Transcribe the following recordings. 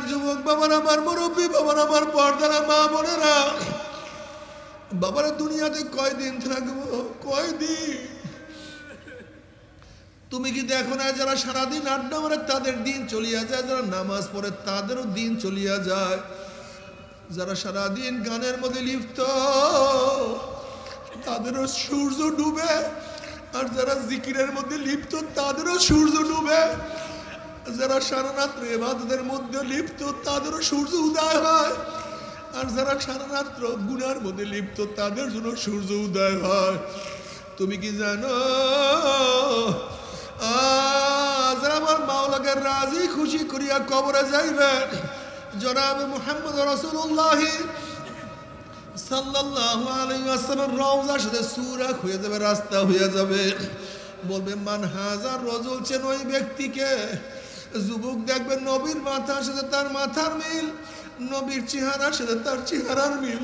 যুবক বাবারা, আমার মুরব্বী বাবারা, আমার পর্দারা মা বোনেরা, বাবারা দুনিয়াতে কয়দিন থাকবো? কয়দিন? তুমি কি দেখো না যারা সারাদিন আড্ডা মারে তাদের দিন চলিয়া যায়, যারা নামাজ পড়ে তাদেরও দিন চলিয়া যায়, যারা সারাদিন গানের মধ্যে লিপ্ত তাদেরও সূর্য ডুবে, আর যারা জিকিরের মধ্যে লিপ্ত তাদেরও সূর্য ডুবে, যারা সারা রাত্র ইবাদতের মধ্যে লিপ্ত তাদেরও সূর্য উদয় হয়, আর যারা সারা রাত্র গুনার মধ্যে লিপ্ত তাদের জন্য সূর্য উদয় হয়। তুমি কি জানো যারা আমার মাওলাকে রাজি খুশি করিয়া কবরে যাইবেন, জনাবে মুহাম্মদ রাসূলুল্লাহ সাল্লাল্লাহু আলাইহি ওয়াসাল্লাম রওজার সাথে সুরাখ হয়ে যাবে, রাস্তা হয়ে যাবে। বলবে মান হাজার রজুল, চেন ওই ব্যক্তিকে। যুবক দেখবে নবীর মাথার সাথে তার মাথার মিল, নবীর চেহারার সাথে তার চেহারার মিল,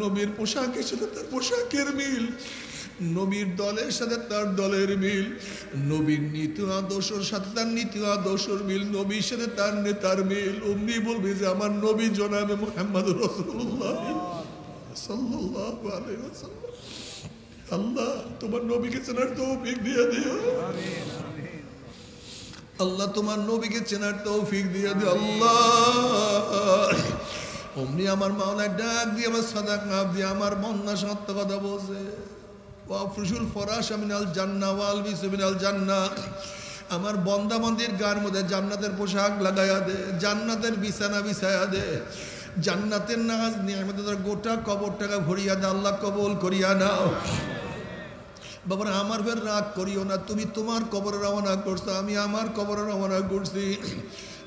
নবীর পোশাকের সাথে তার পোশাকের মিল, নবীর দলের সাথে তার দলের মিল, নবীর নীতি আদর্শের সাথে তার নীতি আদর্শের মিল, নবীর সাথে তার নেতার মিল। অমনি বলবে যে আমার নবী জনাবে মুহাম্মদ রাসূলুল্লাহ সাল্লাল্লাহু আলাইহি ওয়াসাল্লাম। আল্লাহ তোমার নবীকে চেনার তৌফিক দিয়ে দিও, আল্লাহ তোমার নবীকে চেনার তৌফিক দিয়ে দিও আল্লাহ। অমনি আমার মাওলা ডাক দিয়ে আমার সাদাকা দিয়ে আমার বন্যা সত্য কথা বলছে, ওয়াফরুশুল ফরাশ মিনাল জান্নাহ ওয়াল বিসু মিনাল জান্নাহ। আমার বন্দা বান্দির গায়ের মধ্যে জান্নাতের পোশাক লাগাইয়া দে, জান্নাতের বিছানা বিছাইয়া দে, জান্নাতের নাজ নিয়ামতের গোটা কবরটাকে ভরিয়া দে। আল্লাহ কবুল করিয়া নাও। বাবারা আমার ফের রাগ করিও না, তুমি তোমার কবরে রওনা করছো, আমি আমার কবরে রওনা করছি।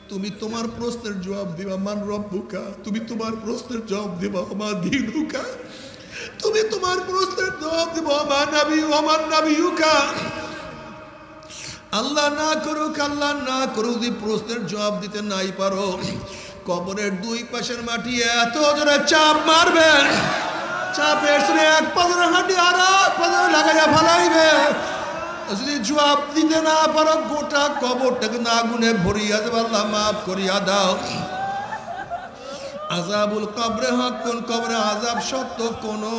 তুমি তোমার প্রশ্নের জবাব দিবা, মান রব্বুকা, তুমি তোমার প্রশ্নের জবাব দিবা, মা দীনুকা, তুমি তোমার প্রশ্নের জবাব দিব, আমার নবী আমার নবীকা। আল্লাহ না করুক, আল্লাহ না করুক, যদি প্রশ্নের জবাব দিতে নাই পারো, কবরের দুই পাশের মাটি এত জোরে চাপ মারবে, চাপের শুনে এক পাজরে হাঁটি আর এক পাজরে লাগাইয়া ফালাইবে। যদি জবাব দিতে না পারো গোটা কবরটাকে না আগুনে ভরিয়া দেবে। আল্লাহ মাফ করিয়া দাও। আযাবুল কবরে হক, কোন কবরে আযাব সত্য, কোনো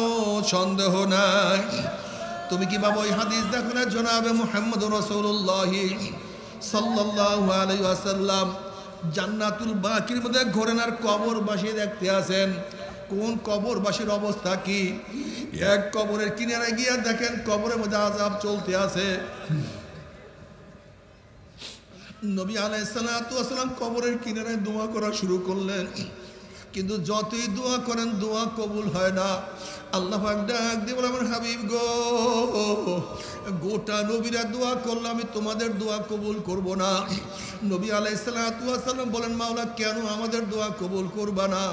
সন্দেহ নাই। তুমি কি বাবা ওই হাদিস দেখো না, জনাবে মুহাম্মদ রাসূলুল্লাহ সাল্লাল্লাহু আলাইহি ওয়াসাল্লাম জান্নাতুল বাকির মধ্যে ঘোরেন আর কবরবাসী দেখতে আছেন। কোন কবরবাসীর অবস্থা কি? এক কবরের কিনারে গিয়া দেখেন কবরের মধ্যে আযাব চলতে আছে। নবী আলাইহিস সালাতু ওয়াস সালাম কবরের কিনারে দোয়া করা শুরু করলেন, কিন্তু যতই দোয়া করেন দোয়া কবুল হয় না। আল্লাহ পাক ডাক দিয়ে বলে, আমার হাবিব গো, গোটা নবীরা দোয়া করলে আমি তোমাদের দোয়া কবুল করব না। নবী আলাইহিস সালাতু ওয়াস সালাম বলেন, মাওলা কেন আমাদের দোয়া কবুল করবা না?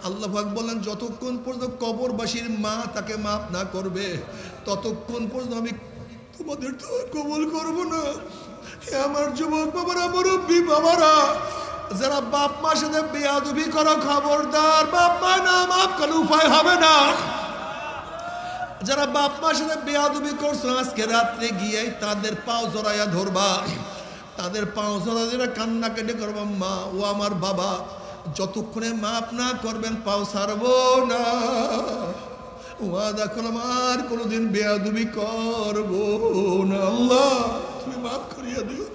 আল্লাহ পাক বলেন, যতক্ষণ পর্যন্ত কবরবাসীর মা তাকে মাফ না করবে ততক্ষণ পর্যন্ত আমি তোমাদের দোয়া কবুল করব না। হে আমার যুবক বাবারা, মুরব্বী বাবারা, যারা বাপ মার সাথে বেয়াদবি করো খবরদার, বাপ মা না মাফ করলে উপায় হবে না। যারা বাপ মার সাথে বেয়াদবি করছো আজকে রাত্রে গিয়ে তাদের পাও জড়াইয়া ধরবা, তাদের পাও জড়াইয়া কান্না কেটে করবা, মা ও আমার বাবা, যতক্ষণে মাফ না করবেন পাও ছাড়বো না। ওয়াদা করলাম আর কোনোদিন বেয়াদবি করবো না। আল্লাহ তুমি মাফ করিয়া দিও।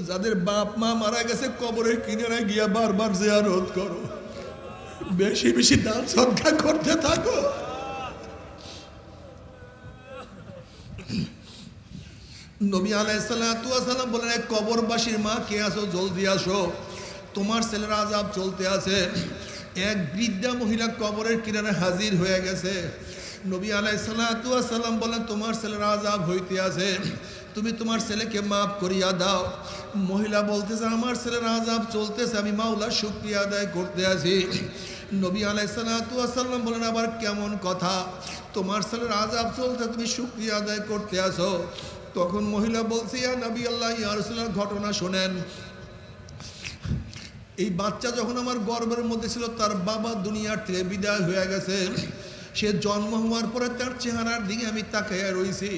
যাদের বাপ মা মারা গেছে কবরের কিনারে গিয়া বারবার জিয়ারত করো, বেশি বেশি দান সদকা করতে থাকো। নবী আলাইহিস সালাতু ওয়াস সালাম বলেন, এক কবরবাসীর মা কে আসো, জলদি আসো, তোমার ছেলের আযাব চলতে আছে। এক বৃদ্ধা মহিলা কবরের কিনারে হাজির হয়ে গেছে। নবী আলাইহিস সালাতু ওয়াস সালাম বলেন, তোমার ছেলের আযাব হইতে আছে, তুমি তোমার ছেলেকে মাফ করিয়া দাও। মহিলা বলতেছে, আমার ছেলের আযাব চলতেছে, আমি মাওলার শুকরিয়া আদায় করতে আছি। নবী আলাইহিস সালাতু ওয়াস সালাম বলেন, আবার কেমন কথা, তোমার ছেলের আযাব চলতে তুমি শুকরিয়া আদায় করতে আসো? তখন মহিলা বলছে, ইয়া নবী আল্লাহ, ইয়া রাসূলুল্লাহ, ঘটনা শোনেন। এই বাচ্চা যখন আমার গর্ভের মধ্যে ছিল তার বাবা দুনিয়ার থেকে বিদায় হয়ে গেছে। সে জন্ম হওয়ার পরে তার চেহারার দিকে আমি তাকাইয়া রয়েছি,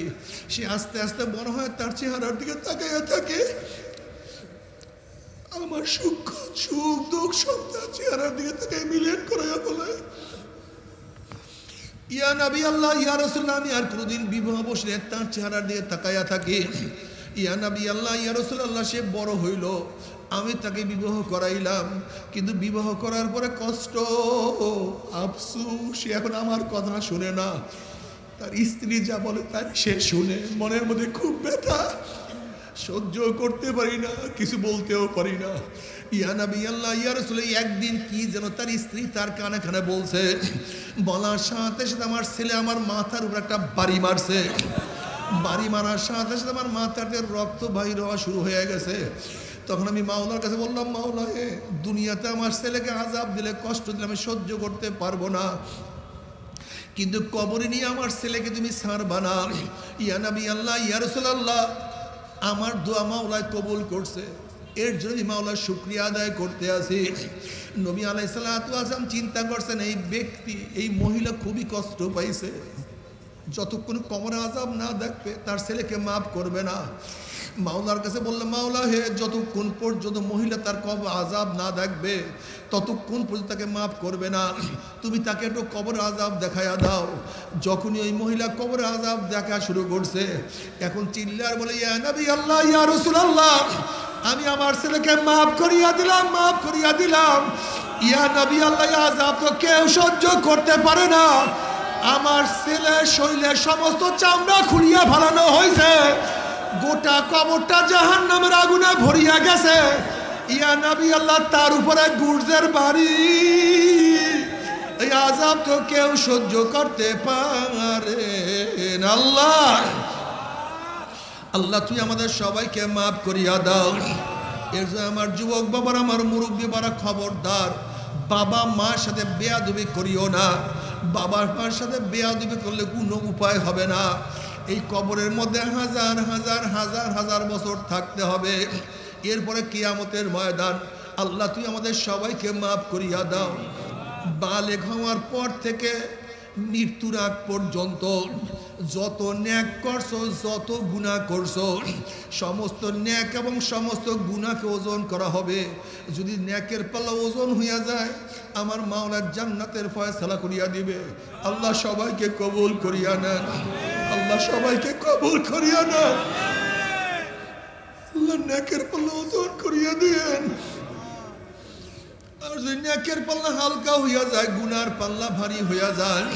সে আস্তে আস্তে বড় হয় তার চেহারার দিকে তাকাইয়া থাকে। আমার সুখ সুখ দুঃখ সব তার চেহারার দিকে তাকে মিলিয়ন করাইয়া বলে, ইয়া নবী আল্লাহ, ইয়া রাসূলুল্লাহ, আমি আর কোনোদিন বিবাহ বসলে তার চেহারার দিকে তাকাইয়া থাকি। ইয়া নবী আল্লাহ, ইয়া রাসূলুল্লাহ, সে বড় হইল, আমি তাকে বিবাহ করাইলাম, কিন্তু বিবাহ করার পরে কষ্ট, আফসোস, সে এখন আমার কথা শুনে না, তার স্ত্রী যা বলে তাই সে শুনে, মনের মধ্যে খুব ব্যথা, সহ্য করতে পারি না, কিছু বলতেও পারি না। ইয়া নবী আল্লাহ, ইয়া রাসূলুল্লাহ, একদিন কি যেন তার স্ত্রী তার কানে কানে বলছে, বলার সাথে সাথে আমার ছেলে আমার মাথার উপর একটা বাড়ি মারছে, বাড়ি মারার সাথে সাথে আমার মাথাতে রক্ত বাইর হওয়া শুরু হয়ে গেছে। তখন আমি মাওলার কাছে বললাম, মাওলা হে, দুনিয়াতে আমার ছেলেকে আযাব দিলে, কষ্ট দিলে আমি সহ্য করতে পারবো না, কিন্তু কবরে নিয়ে আমার ছেলেকে তুমি ছাড়বা না। ইয়া নবী আল্লাহ, ইয়া রাসূলুল্লাহ, আমার দোয়া মাওলায় কবুল করছে, এর জন্য মাওলার শুকরিয়া আদায় করতে আসি। নবী আলাইহিস সালাতু ওয়াস সালাম চিন্তা করছেন, এই ব্যক্তি, এই মহিলা খুবই কষ্ট পাইছে, যতক্ষণ কবরে আযাব না দেখবে তার ছেলেকে মাফ করবে না। মাওলার কাছে বললাম, মাওলা হে, যতক্ষণ পর্যন্ত মহিলা তার কবর আযাব না দেখবে ততক্ষণ পর্যন্ত তাকে মাফ করবে না, তুমি তাকে একটু কবর আযাব দেখাইয়া দাও। যখনই ওই মহিলা কবর আযাব দেখা শুরু করছে, এখন চিল্লার বলে, ইয়া নবী আল্লাহ, ইয়া রাসূলুল্লাহ, আমি আমার ছেলেকে মাফ করিয়া দিলাম, মাফ করিয়া দিলাম। ইয়া নবী আল্লাহ, আযাব তো কেউ সহ্য করতে পারে না, আমার ছেলের শরীরের সমস্ত চামড়া খুলিয়া ফেলানো হয়েছে, গোটা কবরটা জাহান্নামের আগুনে ভরিয়া গেছে। ইয়া নবী আল্লাহ, তার উপরে গুর্জের বাড়ি, এই আযাব তো কেউ সহ্য করতে পারে না। আল্লাহ আল্লাহ, তুই আমাদের সবাইকে মাফ করিয়া দাও। এর জন্য আমার যুবক বাবার, আমার মুরব্বী বারা, খবরদার, বাবা মার সাথে বেয়াদবি করিও না। বাবা মার সাথে বেয়াদবি করলে কোনো উপায় হবে না। এই কবরের মধ্যে হাজার হাজার হাজার হাজার বছর থাকতে হবে, এরপরে কিয়ামতের ময়দান। আল্লাহ, তুই আমাদের সবাইকে মাফ করিয়া দাও। বালেগ হওয়ার পর থেকে মৃত্যুর আগ পর্যন্ত যত ন্যাক করছো, যত গুনাহ করছো, সমস্ত ন্যাক এবং সমস্ত গুনাহকে ওজন করা হবে। যদি ন্যাকের পাল্লা ওজন হইয়া যায়, আমার মাওলার জান্নাতের ফয়সালা করিয়া দিবে। আল্লাহ সবাইকে কবুল করিয়া নেন, আল্লাহ সবাইকে কবুল করিয়া নেন। আল্লাহ ন্যাকের পাল্লা ওজন করিয়া দিয়েন। আর যদি ন্যাকের পাল্লা হালকা হইয়া যায়, গুনার পাল্লা ভারী হইয়া যায়,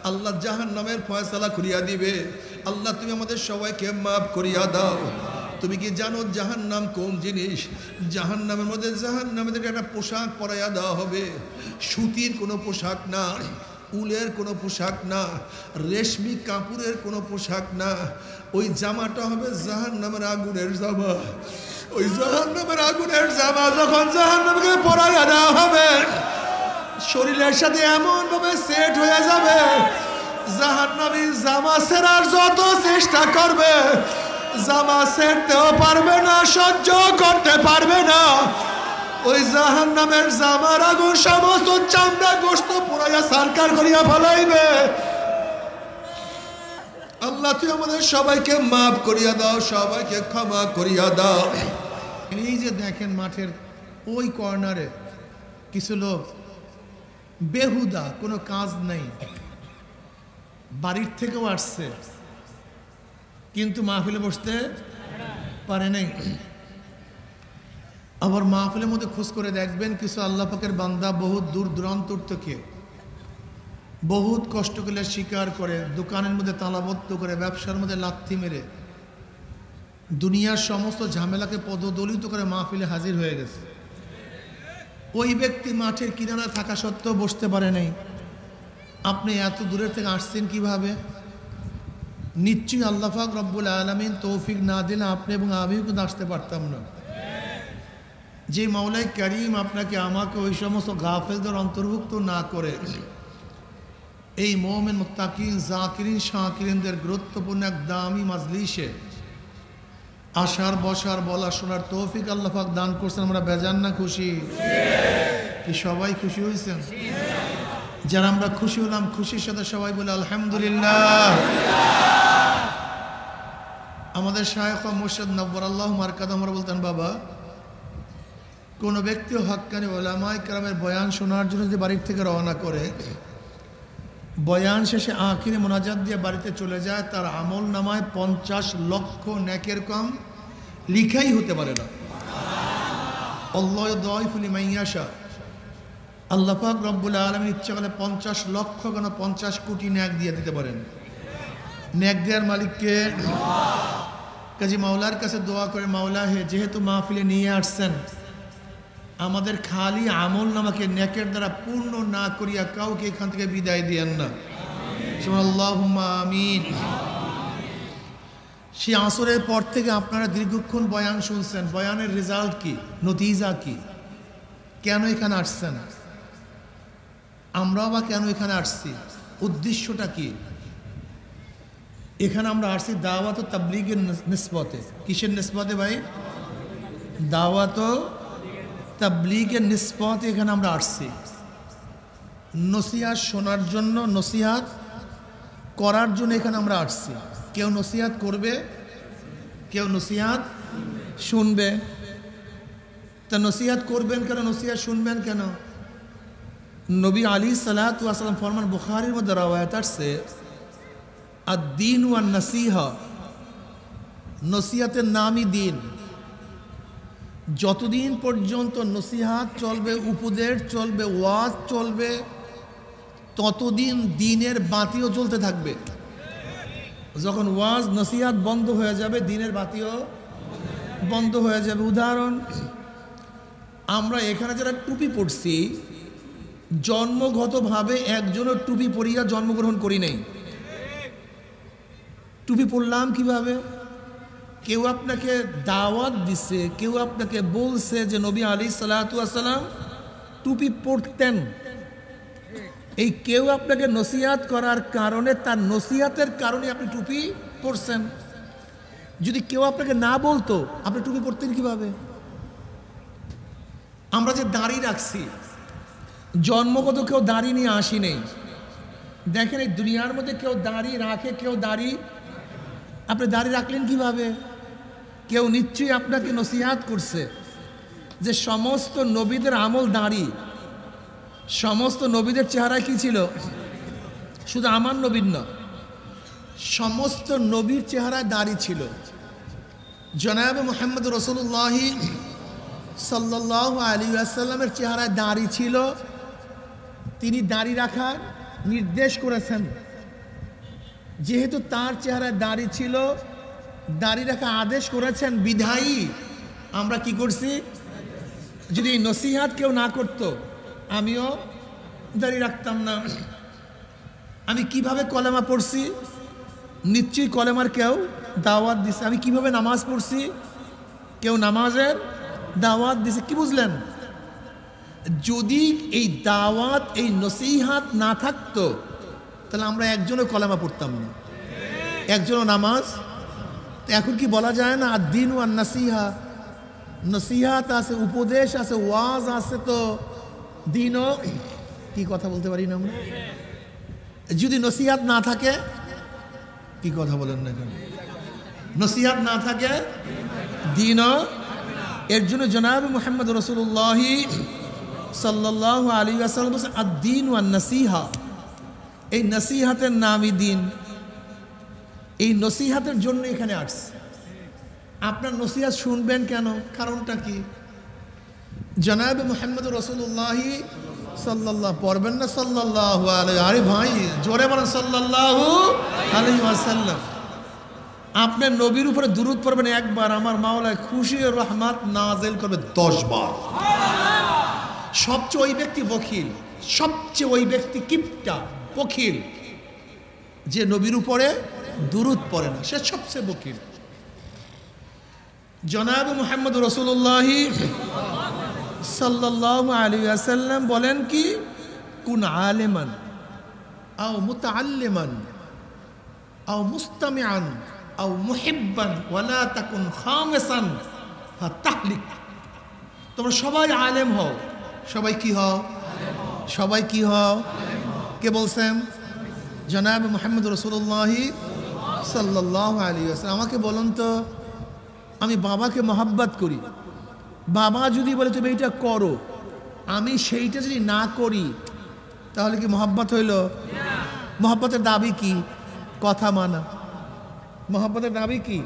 আল্লাহ জাহান্নামের ফয়সালা করিয়া দিবে। আল্লাহ, তুমি আমাদের সবাইকে মাফ করিয়া দাও। তুমি কি জানো জাহান্নাম কোন জিনিস? জাহান্নামের মধ্যে জাহান্নামের একটা পোশাক পরাইয়া দেওয়া হবে, সুতির কোনো পোশাক না, উলের কোনো পোশাক না, রেশমি কাপড়ের কোনো পোশাক না। ওই জামাটা হবে জাহান্নামের আগুনের জামা। ওই জাহান্নামের আগুনের জামা যখন জাহান্নামকে পরাইয়া দেওয়া হবে, শরীরের সাথে এমন ভাবে সেট হয়ে যাবে, জাহান্নামী জামা ছেড়ার যত চেষ্টা করবে, জামা ছেড়তেও পারবে না, সহ্য করতে পারবে না। ওই জাহান্নামের জামার আগুন সমস্ত চামড়া গোশত পুরাইয়া সারকার করিয়া ফেলাইবে। আল্লাহ, তুই আমাদের সবাইকে মাফ করিয়া দাও, সবাইকে ক্ষমা করিয়া দাও। এই যে দেখেন মাঠের ওই কর্নারে কিছু লোক বেহুদা, কোনো কাজ নেই, বাড়ির থেকেও আসছে কিন্তু মাহফিলে বসতে পারে নাই। আবার মাহফিলের মধ্যে খোঁজ করে দেখবেন কিছু আল্লাহ পাকের বান্দা বহুত দূর দূরান্তর থেকে বহুত কষ্ট করে স্বীকার করে, দোকানের মধ্যে তালাবদ্ধ করে, ব্যবসার মধ্যে লাথি মেরে, দুনিয়ার সমস্ত ঝামেলাকে পদদলিত করে মাহফিলে হাজির হয়ে গেছে। ওই ব্যক্তি মাঠের কিনারা থাকা সত্ত্বেও বসতে পারে নাই। আপনি এত দূরের থেকে আসছেন কিভাবে? নিশ্চয়ই আল্লাহ পাক রব্বুল আলামিন তৌফিক না দিলে আপনি এবং আমিও কিন্তু আসতে পারতাম না। যে মাওলাই কারীম আপনাকে আমাকে ওই সমস্ত গাফেলদের অন্তর্ভুক্ত না করে এই মুমিন মুত্তাকিন জাকিরিন শাকিরিনদের গুরুত্বপূর্ণ এক দামি মাজলিসে আসার, বসার, বলা, শোনার তৌফিক আল্লাহ পাক দান করছেন, আমরা বেজান না খুশি? কি সবাই খুশি হয়েছেন? যারা আমরা খুশি হলাম, খুশির সাথে সবাই বলে আলহামদুলিল্লাহ। আমাদের শায়েখ মুর্শিদ নব্বর আল্লাহু মারকাদাহু আমরা বলতেন, বাবা কোনো ব্যক্তি হক্কানি ওলামায়ে কেরামের বয়ান শোনার জন্য যদি বাড়ির থেকে রওনা করে, বয়ান শেষে আখিরে মোনাজাত দিয়ে বাড়িতে চলে যায়, তার আমল নামায় 50 লক্ষ নেকের কম লিখাই হতে পারে না। আল্লাহ দাইফু লিমান ইয়াশা, আল্লাহ পাক রব্বুল আলামিন ইচ্ছা করলে 50 লক্ষ কেন 50 কোটি নেক দিয়ে দিতে পারেন। নেক দেওয়ার মালিককে। কাজী মাওলার কাছে দোয়া করে, মাওলা হে, যেহেতু মাহফিলে নিয়ে আসছেন, আমাদের খালি আমল নামাকে নেকের দ্বারা পূর্ণ না করিয়া কাউকে এখান থেকে বিদায় দিয়েন না। আল্লাহুম্মা আমিন। সেই আসরের পর থেকে আপনারা দীর্ঘক্ষণ বয়ান শুনছেন। বয়ানের রেজাল্ট কি, নতিজা কি, কেন এখানে আসছেন, আমরাও বা কেন এখানে আসছি, উদ্দেশ্যটা কি? এখানে আমরা আসছি দাওয়াত ও তাবলীগের নিসবতে। কিসের নিসবতে ভাই? দাওয়াত ও তাবলীগের নিসবতে এখানে আমরা আসছি। নসিহত শোনার জন্য, নসিহত করার জন্য এখানে আমরা আসছি। কেউ নসিহত করবে, কেউ নসিহত শুনবে। তা নসিহত করবেন কেন, নসিহত শুনবেন কেন? নবী আলাইহিসসালাতু ওয়াস সালাম ফরমান, বুখারীর মধ্যে রওয়ায়াত আছে, আদ-দীন ওয়ান নাসিহা, নসিহতের নামই দিন। যতদিন পর্যন্ত নসিহত চলবে, উপদেশ চলবে, ওয়াজ চলবে, ততদিন দ্বীনের বাতিও জ্বলতে থাকবে। যখন ওয়াজ নসিহত বন্ধ হয়ে যাবে, দ্বীনের বাতিও বন্ধ হয়ে যাবে। উদাহরণ, আমরা এখানে যারা টুপি পরছি, জন্মগতভাবে একজনের টুপি পরিয়া জন্মগ্রহণ করি নাই। টুপি পরলাম কিভাবে? কেউ আপনাকে দাওয়াত দিছে, কেউ আপনাকে বলছে যে নবী আলাইহিসসালাতু ওয়াস সালাম টুপি পরতেন। এই কেউ আপনাকে নসিহত করার কারণে, তার নসিহতের কারণে আপনি টুপি পরছেন। যদি কেউ আপনাকে না বলতো, আপনি টুপি পরতেন কিভাবে? আমরা যে দাড়ি রাখছি, জন্মগত কেউ দাড়ি নিয়ে আসি নেই। দেখেন, এই দুনিয়ার মধ্যে কেউ দাড়ি রাখে, কেউ দাড়ি, আপনি দাড়ি রাখলেন কিভাবে? কেউ নিশ্চয়ই আপনাকে নসিহত করছে যে সমস্ত নবীদের আমল দাড়ি। সমস্ত নবীদের চেহারা কি ছিল? শুধু আমার নবীর না, সমস্ত নবীর চেহারায় দাড়ি ছিল। জনাব মুহাম্মদ রাসূলুল্লাহ সাল্লাল্লাহু আলাইহি ওয়াসাল্লামের চেহারায় দাড়ি ছিল। তিনি দাড়ি রাখার নির্দেশ করেছেন। যেহেতু তার চেহারায় দাড়ি ছিল, দাড়ি রাখা আদেশ করেছেন, বিধায়ী আমরা কি করছি? যদি এই নসিহত কেউ না করতো, আমিও দাড়ি রাখতাম না। আমি কিভাবে কলেমা পড়ছি? নিশ্চয়ই কলেমার কেউ দাওয়াত দিছে। আমি কিভাবে নামাজ পড়ছি? কেউ নামাজের দাওয়াত দিছে। কি বুঝলেন? যদি এই দাওয়াত, এই নসিহত না থাকতো, তাহলে আমরা একজনও কলেমা পড়তাম না, একজনও নামাজ। এখন কি বলা যায় না, আদ-দীন ওয়ান নাসিহা, নসিহত আছে, উপদেশ আছে, ওয়াজ আছে, তো দিনও কি কথা বলতে পারি না আমরা? যদি নসিহত না থাকে, কি কথা বলেন না কেন? নসিহত না থাকে, দিনও। এর জন্য জনাব মুহাম্মদ রাসূলুল্লাহ সাল্লাল্লাহু আলাইহি ওয়াসাল্লাম বলেছেন, আদ-দীন ওয়ান নাসিহা, এই নসিহতের নামই দিন। এই নসিহতের জন্য এখানে আসছে। আপনার নসিহত শুনবেন কেন? কারণটা কি? জনাব মুহাম্মদ রাসূলুল্লাহ সাল্লাল্লাহু, পড়বেন না সাল্লাল্লাহু আলাইহি? আরে ভাই, জোরে বলেন সাল্লাল্লাহু আলাইহি ওয়াসাল্লাম। আপনার নবীর উপরে দুরূদ পড়বেন একবার, আমার মাওলা খুশি ও রহমত নাযিল করবে 10 বার। সবচেয়ে ওই ব্যক্তি বখিল, সবচেয়ে ওই ব্যক্তি কিপটা বখিল যে নবীর উপরে দুরূদ পড়ে না, সে সবচেয়ে বখিল। জনাব মুহাম্মদ রাসূলুল্লাহ সাল্লাল্লাহু আলাইহি ওয়াসাল্লাম বলেন কি, কুন আলিমান আও মুতাআল্লিমান আও মুস্তামিআন আও মুহিব্বান ওয়ালা তাকুন খামিসান ফাতাহলিক। তোমরা সবাই আলেম হও। সবাই কি হও? সবাই কি হও? কে বলছেন? জনাব মুহাম্মদ রাসূলুল্লাহ সাল্লাল্লাহু আলাইহি ওয়াসাল্লাম। আমাকে বলুন তো, আমি বাবাকে মহব্বত করি, বাবা যদি বলে তুমি এইটা করো, আমি সেইটা যদি না করি, তাহলে কি মহব্বত হইল? মহব্বতের দাবি কি? কথা মানা। মহব্বতের দাবি কি?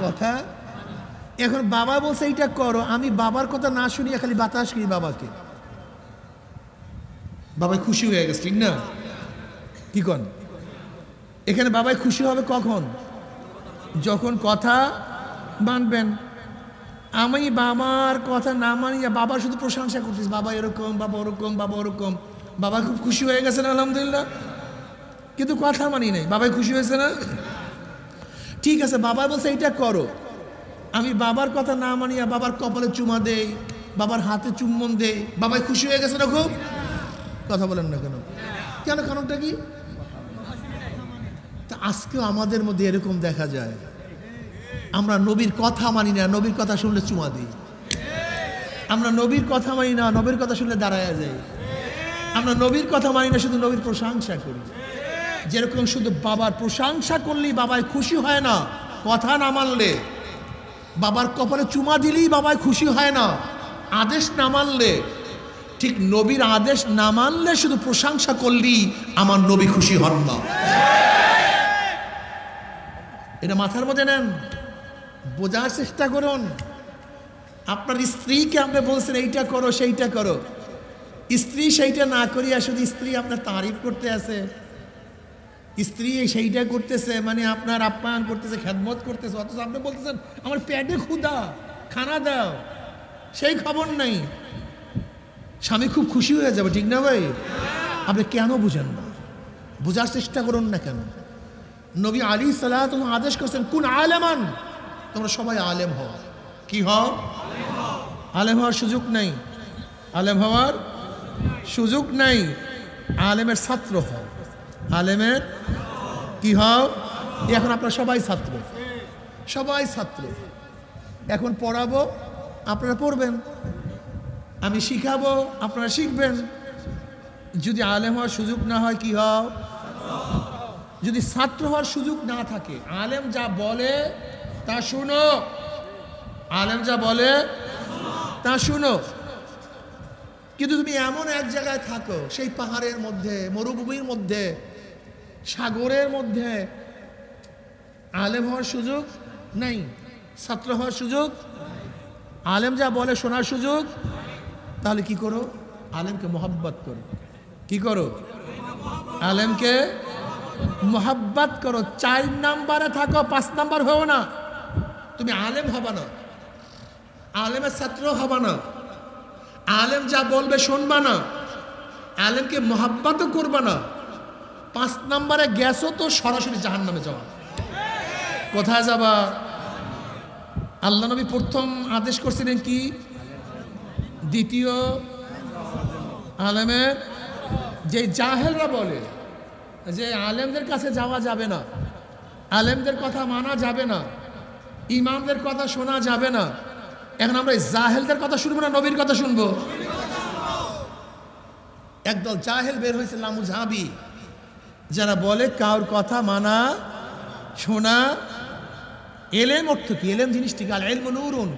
কথা। এখন বাবা বলছে এইটা করো, আমি বাবার কথা না শুনিয়ে খালি বাতাস করি বাবাকে, বাবাই খুশি হয়ে গেছে, ঠিক না? কি কন? এখানে বাবাই খুশি হবে কখন? যখন কথা মানবেন। আমি বাবার কথা না মানিয়ে বাবার শুধু প্রশংসা করতেছি, বাবা এরকম, বাবা ওরকম, বাবা ওরকম, বাবা খুব খুশি হয়ে গেছে না আলহামদুলিল্লাহ, কিন্তু কথা মানি নাই, বাবাই খুশি হয়েছে না? ঠিক আছে, বাবা বলছে এইটা করো, আমি বাবার কথা না মানিয়া বাবার কপালে চুমা দেই, বাবার হাতে চুম্বন দেই, বাবাই খুশি হয়ে গেছে না খুব? কথা বলেন না কেন? কেন? কারণটা কি? তা আজকেও আমাদের মধ্যে এরকম দেখা যায়, আমরা নবীর কথা মানি না, নবীর কথা শুনলে চুমা দিই। আমরা নবীর কথা মানি না, নবীর কথা শুনলে দাঁড়ায় যাই। আমরা নবীর কথা মানি না, শুধু নবীর প্রশংসা করি। যেরকম শুধু বাবার প্রশংসা করলেই বাবাই খুশি হয় না, কথা না মানলে, বাবার কপালে চুমা দিলেই বাবাই খুশি হয় না, আদেশ না মানলে, ঠিক নবীর আদেশ না মানলে শুধু প্রশংসা করলেই আমার নবী খুশি হন না। এটা মাথার মধ্যে নেন, বোঝার চেষ্টা করুন। আপনার স্ত্রীকে আপনি বলছেন এইটা করো সেইটা করো, স্ত্রী সেইটা না করিয়া শুধু স্ত্রী আপনার তারিফ করতে আছে, স্ত্রী সেইটা করতেছে, মানে আপনার আপ্যায়ন করতেছে, খেদমত করতেছে, অথচ আপনি বলতেছেন আমার পেটে ক্ষুধা, খানা দাও, সেই খবর নাই। স্বামী খুব খুশি হয়ে যাবে, ঠিক না ভাই? আপনি কেন বুঝেন না? বোঝার চেষ্টা করুন না কেন? নবী আলাইহিস সালাতু আদেশ করছেন কুন আলেমান, তোমরা সবাই আলেম হও। কি হও? আলেম হওয়ার সুযোগ নাই, আলেম হওয়ার সুযোগ নাই, আলেমের ছাত্র হও। আলেমের কি হও? এখন আপনারা সবাই ছাত্র, সবাই ছাত্র। এখন পড়াবো, আপনারা পড়বেন, আমি শিখাবো, আপনারা শিখবেন। যদি আলেম হওয়ার সুযোগ না হয় কি হও? যদি ছাত্র হওয়ার সুযোগ না থাকে, আলেম যা বলে তা শুনো, আলেম যা বলে তা শুনো। কিন্তু তুমি এমন এক জায়গায় থাকো, সেই পাহাড়ের মধ্যে, মরুভূমির মধ্যে, সাগরের মধ্যে, আলেম হওয়ার সুযোগ নেই, ছাত্র হওয়ার সুযোগ, আলেম যা বলে শোনার সুযোগ, তাহলে কি করো? আলেমকে মোহাব্বত করো। কি করো? আলেমকে মোহাব্বত করো। 4 নাম্বারে থাকো, 5 নাম্বার হও না। তুমি আলেম হবা না, আলেমের ছাত্র হবা না, আলেম যা বলবে শুনবা না, আলেমকে মোহাব্বতও করবা না। 5 নাম্বারে গেছো তো সরাসরি জাহান্নামে যাওয়া। কোথায় যাবা? আল্লাহ নবী প্রথম আদেশ করছিলেন কি? দ্বিতীয় আলেমের, যে জাহেলরা বলে যে আলেমদের কাছে যাওয়া যাবে না, আলেমদের কথা মানা যাবে না, ইমামদের কথা শোনা যাবে না, এখন আমরা জাহেলদের কথা শুনবো না নবীর কথা শুনবো? একদল জাহেল বের হয়েছে লামুজাবি, যারা বলে কার কথা মানা শোনা। এলেম অর্থ কি? এলেম জিনিসটি কি? আল ইলমু নূরুন।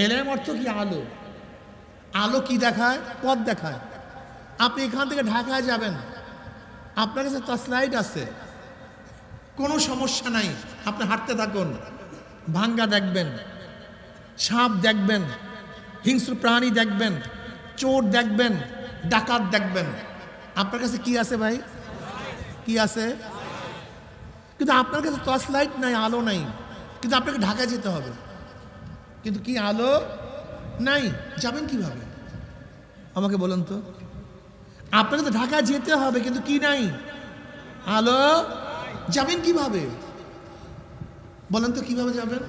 এলেম অর্থ কি? আলো। আলো কি দেখায়? পথ দেখায়। আপনি এখান থেকে ঢাকায় যাবেন, আপনার কাছে টর্চলাইট আছে, কোনো সমস্যা নাই, আপনি হাঁটতে থাকুন, ভাঙ্গা দেখবেন, সাপ দেখবেন, হিংস্র প্রাণী দেখবেন, চোর দেখবেন, ডাকাত দেখবেন। আপনার কাছে কি আছে ভাই? কি আছে? কিন্তু আপনার কাছে টর্চ লাইট নাই, আলো নাই, কিন্তু আপনাকে ঢাকায় যেতে হবে, কিন্তু কি আলো নাই, যাবেন কিভাবে? আমাকে বলুন তো। আপনাকে তো ঢাকায় যেতে হবে, কিন্তু কি নাই? আলো। যাবেন কিভাবে? বলেন তো কিভাবে যাবেন?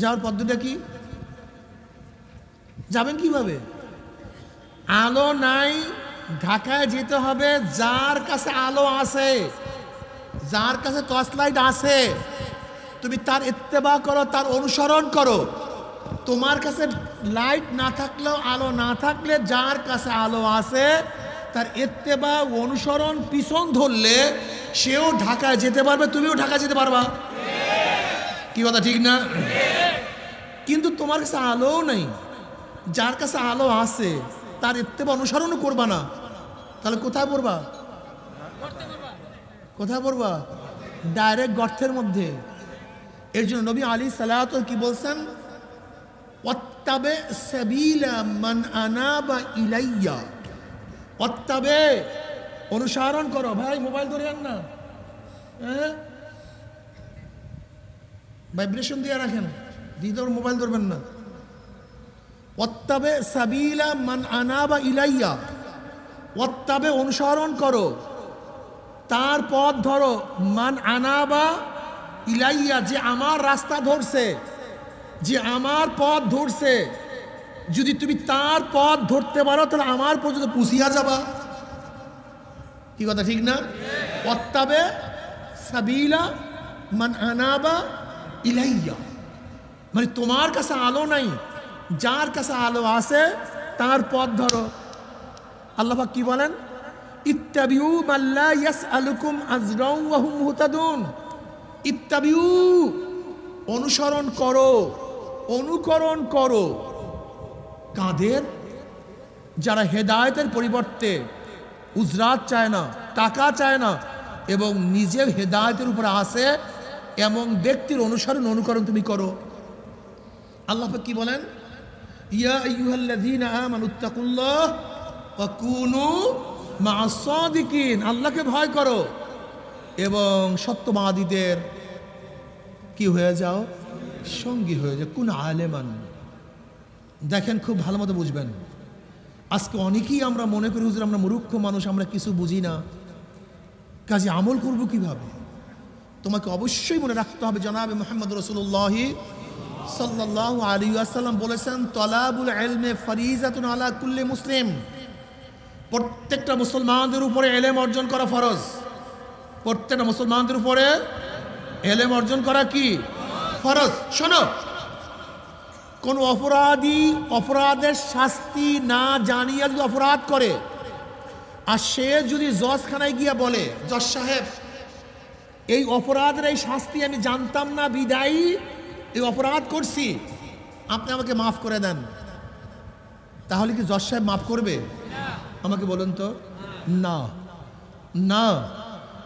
যাওয়ার পদ্ধতিটা কি? যাবেন কিভাবে? আলো নাই, ঢাকায় যেতে হবে। যার কাছে আলো আছে, যার কাছে টর্চ লাইট আছে, তুমি তার ইত্তেবা করো, তার অনুসরণ করো। তোমার কাছে লাইট না থাকলেও, আলো না থাকলে, যার কাছে আলো আছে তার ইত্তেবা অনুসরণ পিছন ধরলে সেও ঢাকায় যেতে পারবে, তুমিও ঢাকায় যেতে পারবা। কি কথা ঠিক না? কিন্তু তোমার কাছে আলোও নেই, যার কাছে আলো আছে তার ইত্তেবা অনুসরণও করবা না, তাহলে কোথায় পড়বা? কোথায় পড়বা? ডাইরেক্ট গর্তের মধ্যে। এর জন্য নবী আলাইহিস সালাতু কি বলছেন? ওয়াত্তাবে সাবিলা মান আনাবা ইলাইয়া। ওয়াত্তাবে অনুসরণ করো। ভাই মোবাইল ধরেন না, হ্যাঁ ভাইব্রেশন দিয়ে রাখেন, দিদর মোবাইল ধরবেন না। ওয়াত্তাবে সাবিলা মান আনাবা ইলাইয়া। ওয়াত্তাবে অনুসরণ করো, তার পথ ধরো। মান আনাবা ইলাইয়া, যে আমার রাস্তা ধরছে, যে আমার পথ ধরছে, যদি তুমি তার পথ ধরতে পারো তাহলে আমার পর্যন্ত পুষিয়া যাবা। কি কথা ঠিক না? ওয়াত্তাবে সাবিলা মান আনাবা ইলাইয়া, মানে তোমার কাছে আলো নাই, যার কাছে আলো আছে তার পথ ধরো। আল্লাহ পাক কি বলেন? ইত্তাবিউ মাল্লা ইয়াসআলুকুম আজরাও ওয়া হুম মুহতাদুন। ইত্তাবিউ অনুসরণ করো, অনুকরণ করো। কাদের? যারা হেদায়েতের পরিবর্তে উজরাত চায় না, টাকা চায় না, এবং নিজে হেদায়েতের উপর আসে এমন ব্যক্তির অনুসরণ অনুকরণ তুমি করো। আল্লাহ পাক কি বলেন? ইয়া আইয়ুহাল্লাযীনা আমানুত্তাকুল্লাহ ওয়া কুনু মা'আস সাদিকিন। আল্লাহকে ভয় করো এবং সত্যবাদীদের কি হয়ে যাও? সঙ্গী হয়ে যাও। কুন আলেমান। দেখেন খুব ভালো মতো বুঝবেন, আজকে অনেকেই আমরা মনে করি হুজুর আমরা মূর্খ মানুষ, আমরা কিছু বুঝি না, কাজে আমল করব কিভাবে? তোমাকে অবশ্যই মনে রাখতে হবে জনাবে মুহাম্মদ রাসূলুল্লাহ সাল্লাল্লাহু আলাইহি ওয়াসাল্লাম বলেছেন, তলাবুল ইলমে ফরিজাতুন আলা কুল্লি মুসলিম। প্রত্যেকটা মুসলমানদের উপরে ইলম অর্জন করা ফরজ। প্রত্যেকটা মুসলমানদের উপরে ইলম অর্জন করা কি ফরজ। শোনো, কোন অপরাধী অপরাধের শাস্তি না জানিয়ে যদি অপরাধ করে, আর সে যদি জজখানায় গিয়ে বলে, জজ সাহেব এই অপরাধের এই শাস্তি আমি জানতাম না, বিদায়ী এই অপরাধ করছি, আপনি আমাকে মাফ করে দেন, তাহলে কি জজ সাহেব মাফ করবে? আমাকে বলুন তো। না, না।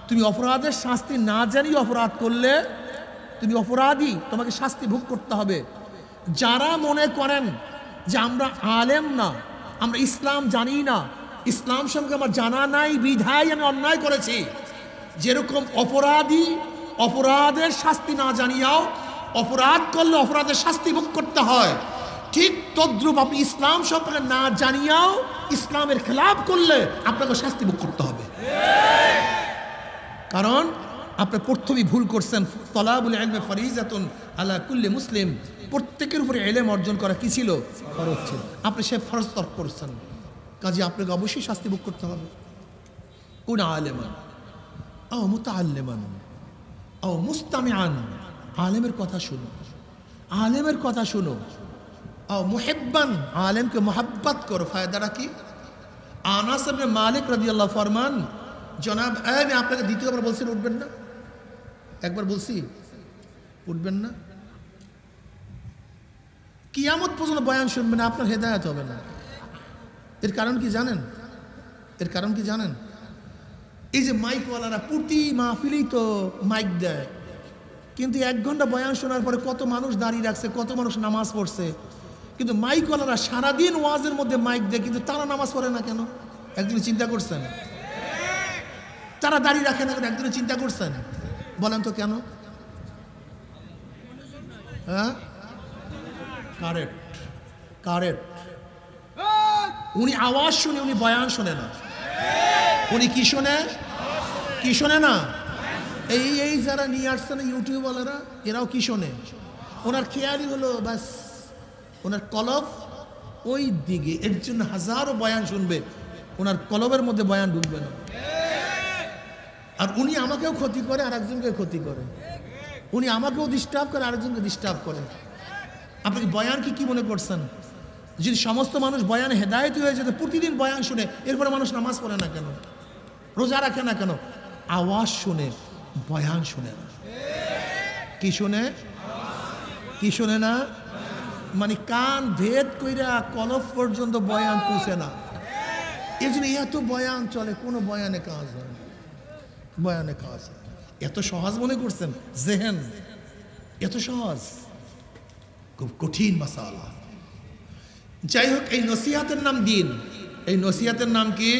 তুমি অপরাধের শাস্তি না জানিয়ে অপরাধ করলে তুমি অপরাধী, তোমাকে শাস্তি ভোগ করতে হবে। যারা মনে করেন যে আমরা আলেম না, আমরা ইসলাম জানি না, ইসলাম সম্পর্কে আমার জানা নাই বিধায় আমি অন্যায় করেছি, যেরকম অপরাধী অপরাধের শাস্তি না জানিয়াও অপরাধ করলে অপরাধের শাস্তি ভোগ করতে হয়, ঠিক তদ্রূপ আপনি ইসলাম সম্পর্কে না জানিয়াও ইসলামের খেলাফ করলে আপনাকে শাস্তি ভোগ করতে হবে। কারণ আপনি প্রথমেই ভুল করছেন। তলাবুল ইলমি ফরিজাতুন আলা কুল্লি মুসলিম। প্রত্যেকের উপরে ইলম অর্জন করা কি ছিল? ফরজ ছিল। আপনি সে ফরজ তর্ক করছেন, কাজে আপনাকে অবশ্যই শাস্তি ভোগ করতে হবে। কুন আলেমান আও মুতাআল্লিমান আও মুস্তামিআন। আলেমের কথা শুনো, আলেমের কথা শুনো। আও মুহিব্বান, আলেমকে মোহাব্বত করো। ফায়দাটা কি? আনাস ইবনে মালিক রাদিয়াল্লাহু ফরমান, জনাব আমি আপনাকে দ্বিতীয়বার বলছি উঠবেন না, একবার বলছি উঠবেন না, কিয়ামত পর্যন্ত বয়ান শুনবেন, আপনার হেদায়েত হবে না। এর কারণ কি জানেন? এর কারণ কি জানেন? এই যে মাইকওয়ালারা প্রতি মাহফিলেই তো মাইক দেয়, কিন্তু 1 ঘন্টা বয়ান শোনার পরে কত মানুষ দাঁড়িয়ে রাখছে, কত মানুষ নামাজ পড়ছে, কিন্তু মাইকওয়ালারা সারাদিন ওয়াজের মধ্যে মাইক দেয়, কিন্তু তারা নামাজ পড়ে না কেন? একদিন চিন্তা করছেন? তারা দাঁড়িয়ে রাখে না কেন? একদিন চিন্তা করছেন? বলেন তো কেন? হ্যাঁ, কারেক্ট, কারেক্ট। উনি আওয়াজ শুনে, উনি বয়ান শোনে না। উনি কি শোনে? কি শোনে না? এই যারা নিয়ে আসছে না ইউটিউবওয়ালারা, এরাও কি শোনে? ওনার খেয়ালই হলো বাস ওনার কলব ওই দিকে, এর জন্য হাজারো বয়ান শুনবে, ওনার কলবের মধ্যে বয়ান ঢুকবে না। আর উনি আমাকেও ক্ষতি করে, আর একজনকে ক্ষতি করে। উনি আমাকেও ডিস্টার্ব করে, আরেকজনকে ডিস্টার্ব করে। আপনি বয়ান কি মনে করছেন? যদি সমস্ত মানুষ বয়ানে হেদায়েত হয়ে যেত, প্রতিদিন বয়ান শুনে, এরপরে মানুষ নামাজ পড়ে না কেন, রোজা রাখে না কেন? আওয়াজ শুনে, বয়ান শুনে না। কি শুনে? কি শুনে না? মানে কান ভেদ কইরা কলফ পর্যন্ত বয়ান পৌঁছে না। এই জন্য এত বয়ান চলে, কোনো বয়ানে কাজ হয় না, বয়ানে কাজ হয়। এত সহজ মনে করছেন জেহেন, এত সহজ, খুব কঠিন মাসালা। যাই হোক, এই নসিহাতের নাম দিন। এই নসিহাতের নাম কি?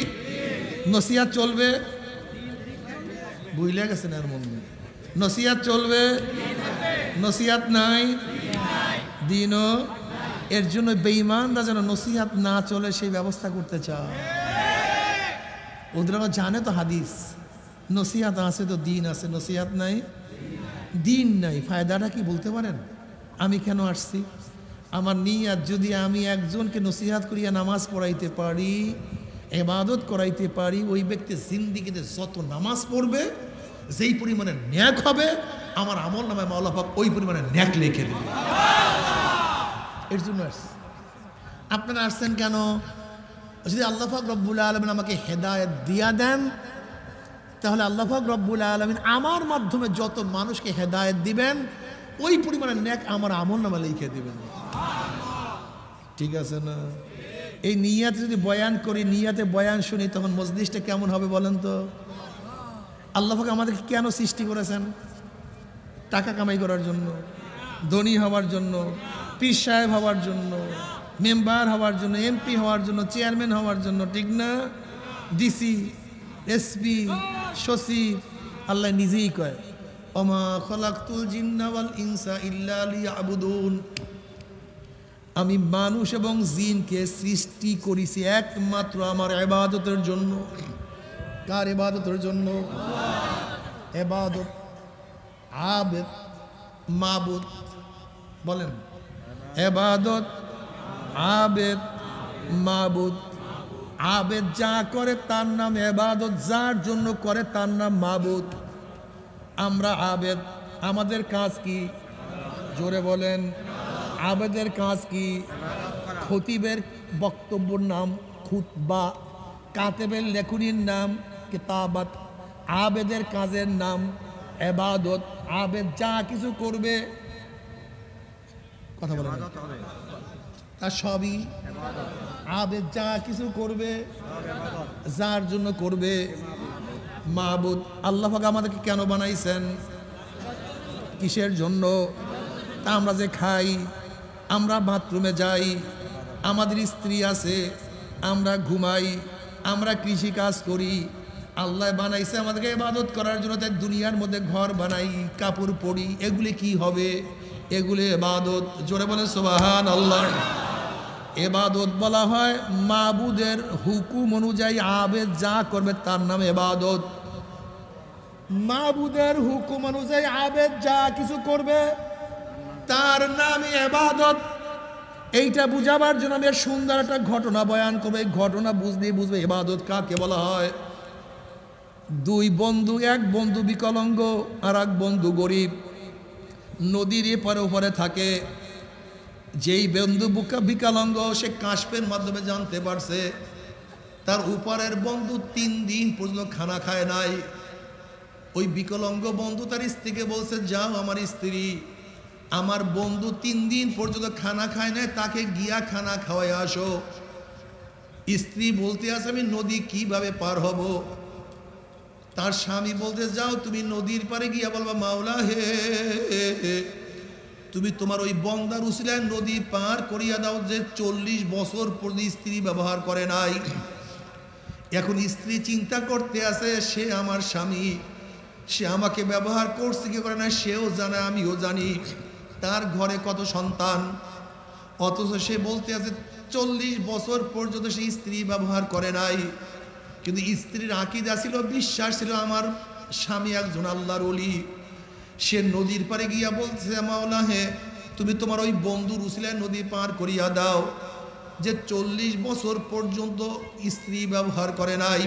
নসিহাত চলবে, বুঝলে গেছেন এর মধ্যে, নসিহাত চলবে, নসিহাত নাই দিনও। এর জন্য বেঈমানরা যেন নসিহাত না চলে সেই ব্যবস্থা করতে চায়। ওদের জানে তো হাদিস, নসিহাত আছে তো দিন আছে, নসিহাত নাই দিন নাই। ফায়দাটা কি বলতে পারেন? আমি কেন আসছি? আমার নিয়াত যদি আমি একজনকে নসিহাত করিয়া নামাজ পড়াইতে পারি, ইবাদত করাইতে পারি, ওই ব্যক্তি জিন্দেগিতে যত নামাজ পড়বে যেই পরিমাণে ন্যাক হবে, আমার আমল নামায় মাওলা পাক ওই পরিমাণে ন্যাক লিখে দেবে। এর জন্য আসছি। আপনারা আসছেন কেন? যদি আল্লাহ পাক রব্বুল আলামিন আমাকে হেদায়েত দিয়া দেন, তাহলে আল্লাহ পাক রব্বুল আলামিন আমার মাধ্যমে যত মানুষকে হেদায়েত দিবেন ওই পরিমাণে ন্যাক আমার আমল নামা লিখে দিবেন। ঠিক আছে না? এই নিয়াতে যদি বয়ান করি, নিয়াতে বয়ান শুনি, তখন মজলিসটা কেমন হবে বলেন তো? আল্লাহ পাক আমাদেরকে কেন সৃষ্টি করেছেন? টাকা কামাই করার জন্য, ধনী হওয়ার জন্য, পীর সাহেব হওয়ার জন্য, মেম্বার হওয়ার জন্য, এমপি হওয়ার জন্য, চেয়ারম্যান হওয়ার জন্য, ঠিক না? ডিসি, এসপি, সচিব। আল্লাহ নিজেই কয়, ওমা খলাকতুল জিন্না ওয়াল ইনসা ইল্লা লিয়াবুদুন, আমি মানুষ এবং জিনকে সৃষ্টি করেছি একমাত্র আমার ইবাদতের জন্য। কার ইবাদতের জন্য? ইবাদত, আবেদ, মাবুদ। বলেন, ইবাদত, আবেদ, মাবুদ। আবেদ যা করে তার নাম ইবাদত, যার জন্য করে তার নাম মাবুদ। আমরা আবেদ, আমাদের কাজ কি? জোরে বলেন, আবেদের কাজ কি? খতিবের বক্তব্যের নাম খুতবা, কাতেবের লেখনীর নাম কিতাবাত, আবেদের কাজের নাম ইবাদত। আবেদ যা কিছু করবে, কথা বলেন, তার সবই আবেদ যা কিছু করবে যার জন্য করবে মাবুদ। আল্লাহ পাক আমাদেরকে কেন বানাইছেন? কিসের জন্য? তা আমরা যে খাই, আমরা বাথরুমে যাই, আমাদের স্ত্রী আছে, আমরা ঘুমাই, আমরা কৃষি কাজ করি, আল্লাহ বানাইছে আমাদেরকে ইবাদত করার জন্য। তাই দুনিয়ার মধ্যে ঘর বানাই, কাপড় পরি, এগুলি কি হবে? এগুলি ইবাদত। জোরে বলে সুবহানাল্লাহ। ইবাদত বলা হয় মাবুদের হুকুম অনুযায়ী আবেদ যা করবে তার নাম ইবাদত। মাবুদের হুকুম অনুযায়ী আবেদ যা কিছু করবে তার নাম ইবাদত। এইটা বুঝাবার জন্য আমি সুন্দর একটা ঘটনা বয়ান করবো। এই ঘটনা বুঝবে ইবাদত কাকে বলা হয়। দুই বন্ধু, এক বন্ধু বিকলাঙ্গ আর এক বন্ধু গরিব, নদীর এপারে ওপারে থাকে। যেই বন্ধু বিকলাঙ্গ সে কাশপের মাধ্যমে জানতে পারছে তার উপরের বন্ধু 3 দিন পর্যন্ত খানা খায় নাই। ওই বিকলাঙ্গ বন্ধু তার স্ত্রীকে বলছে, যাও আমার স্ত্রী, আমার বন্ধু 3 দিন পর্যন্ত খানা খায় নাই, তাকে গিয়া খানা খাওয়াই আসো। স্ত্রী বলতে আছে, আমি নদী কিভাবে পার হব? তার স্বামী বলতে, যাও তুমি নদীর পারে গিয়া বলবা, মাওলা হে, তুমি তোমার ওই বন্দার উসিলায় নদী পার করিয়া দাও, যে 40 বছর পর্যন্ত স্ত্রী ব্যবহার করে নাই। এখন স্ত্রী চিন্তা করতে আছে, সে আমার স্বামী, সে আমাকে ব্যবহার করছে কি করে না সেও জানে, আমিও জানি, তার ঘরে কত সন্তান, অথচ সে বলতে আছে 40 বছর পর্যন্ত সে স্ত্রী ব্যবহার করে নাই। কিন্তু স্ত্রীর আকীদা ছিল, বিশ্বাস ছিল, আমার স্বামী একজন আল্লাহর ওলি। সে নদীর পারে গিয়া বলছে, মাওলা হে, তুমি তোমার ওই বন্ধুর উসিলায় নদী পার করিয়া দাও, যে 40 বছর পর্যন্ত স্ত্রী ব্যবহার করে নাই।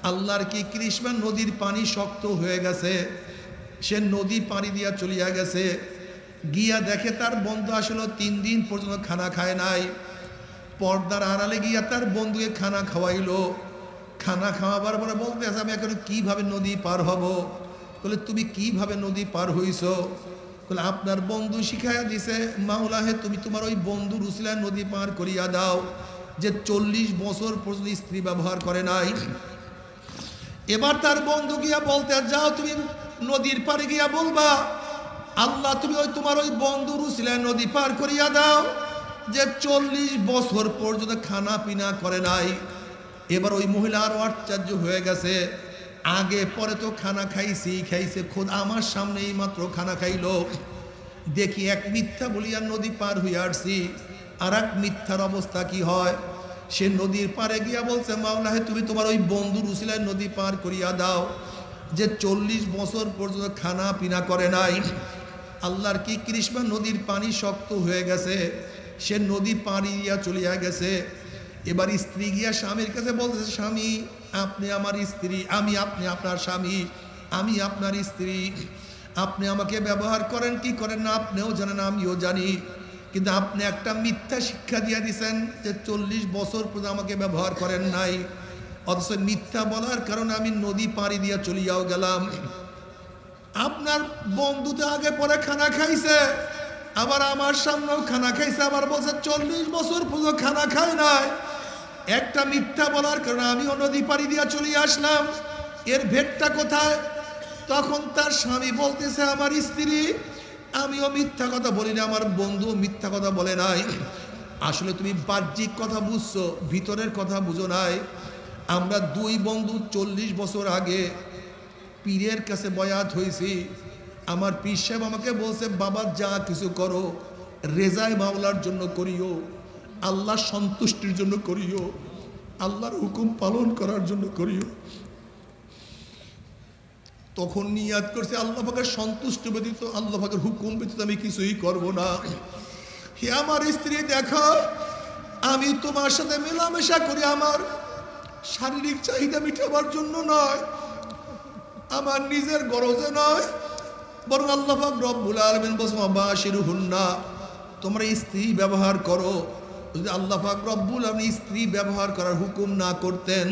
আল্লাহর কি কৃষ্ণা, নদীর পানি শক্ত হয়ে গেছে, সে নদী পানি দিয়া চলিয়া গেছে। গিয়া দেখে তার বন্ধু আসলে 3 দিন পর্যন্ত খানা খায় নাই। পর্দার আড়ালে গিয়া তার বন্ধুকে খানা খাওয়াইলো। খানা খাওয়াবার পরে বলতে আছে, আমি এখন কিভাবে নদী পার হব? বলে, তুমি কিভাবে নদী পার হইছ? বলে আপনার বন্ধু শিখাইয়া দিছে মাওলা হে তুমি তোমার ওই বন্ধুর উসিলায় নদী পার করিয়া দাও যে 40 বছর পর্যন্ত স্ত্রী ব্যবহার করে নাই। এবার তার বন্ধু গিয়া বলতে যাও তুমি নদীর পারে গিয়া বলবা আল্লাহ তুমি ওই তোমার ওই বন্ধুর উসিলায় নদী পার করিয়া দাও যে 40 বছর পর্যন্ত খানা পিনা করে নাই। এবার ওই মহিলা আরো আশ্চর্য হয়ে গেছে, আগে পরে তো খানা খাইছে খোদ আমার সামনে এই মাত্র খানা খাইলো, দেখি এক মিথ্যা বলিয়া নদী পার হইয়া আসছি, আর এক মিথ্যার অবস্থা কি হয়। সে নদীর পারে গিয়া বলছে মাওলা হে তুমি তোমার ওই বন্ধুর উসিলায় নদী পার করিয়া দাও যে 40 বছর পর্যন্ত খানা পিনা করে নাই। আল্লাহর কি কৃষ্ণা, নদীর পানি শক্ত হয়ে গেছে, সে নদী পানি দিয়া চলিয়া গেছে। এবার স্ত্রী গিয়া স্বামীর কাছে বলতেছে স্বামী আপনি আমার স্ত্রী, আপনি আপনার স্বামী, আমি আপনার স্ত্রী, আপনি আমাকে ব্যবহার করেন কি করেন না আপনিও জানেন আমিও জানি, কিন্তু আপনি একটা মিথ্যা শিক্ষা দিয়ে দিয়েছেন যে 40 বছর পর্যন্ত আমাকে ব্যবহার করেন নাই, অথচ মিথ্যা বলার কারণে আমি নদী পাড়ি দিয়া চলিয়াও গেলাম। আপনার বন্ধুতে আগে পরে খানা খাইছে, আবার আমার সামনেও খানা খাইছে, আবার বলছে 40 বছর পর্যন্ত খানা খায় নাই। একটা মিথ্যা বলার কারণে আমিও নদী পাড়ি দিয়া চলিয়ে আসলাম, এর ভেদটা কোথায়? তখন তার স্বামী বলতেছে আমার স্ত্রী আমিও মিথ্যা কথা বলি না, আমার বন্ধু মিথ্যা কথা বলে নাই। আসলে তুমি বাহ্যিক কথা বুঝছো, ভিতরের কথা বুঝো নাই। আমরা দুই বন্ধু 40 বছর আগে পীরের কাছে বয়াত হয়েছি। আমার পীর সাহেব আমাকে বলছে বাবা যা কিছু করো রেজায় মাওলার জন্য করিও, আল্লাহ সন্তুষ্টির জন্য করিও, আল্লাহর হুকুম পালন করার জন্য করিও। তখন নিয়াত করছে আল্লাহ পাকের সন্তুষ্টি ব্যতীত, আল্লাহ পাকের হুকুম ব্যতীত আমি কিছুই করব না। হে আমার স্ত্রী দেখো আমি তোমার সাথে মেলামেশা করি আমার শারীরিক চাহিদা মিটাবার জন্য নয়, আমার নিজের গরজে নয়, বরং আল্লাহ পাক রব্বুল আলামিন বলছেন বাশিরুহুন্না, তোমরা স্ত্রী ব্যবহার করো। যদি আল্লাহ পাক রব্বুল আলামিন স্ত্রী ব্যবহার করার হুকুম না করতেন,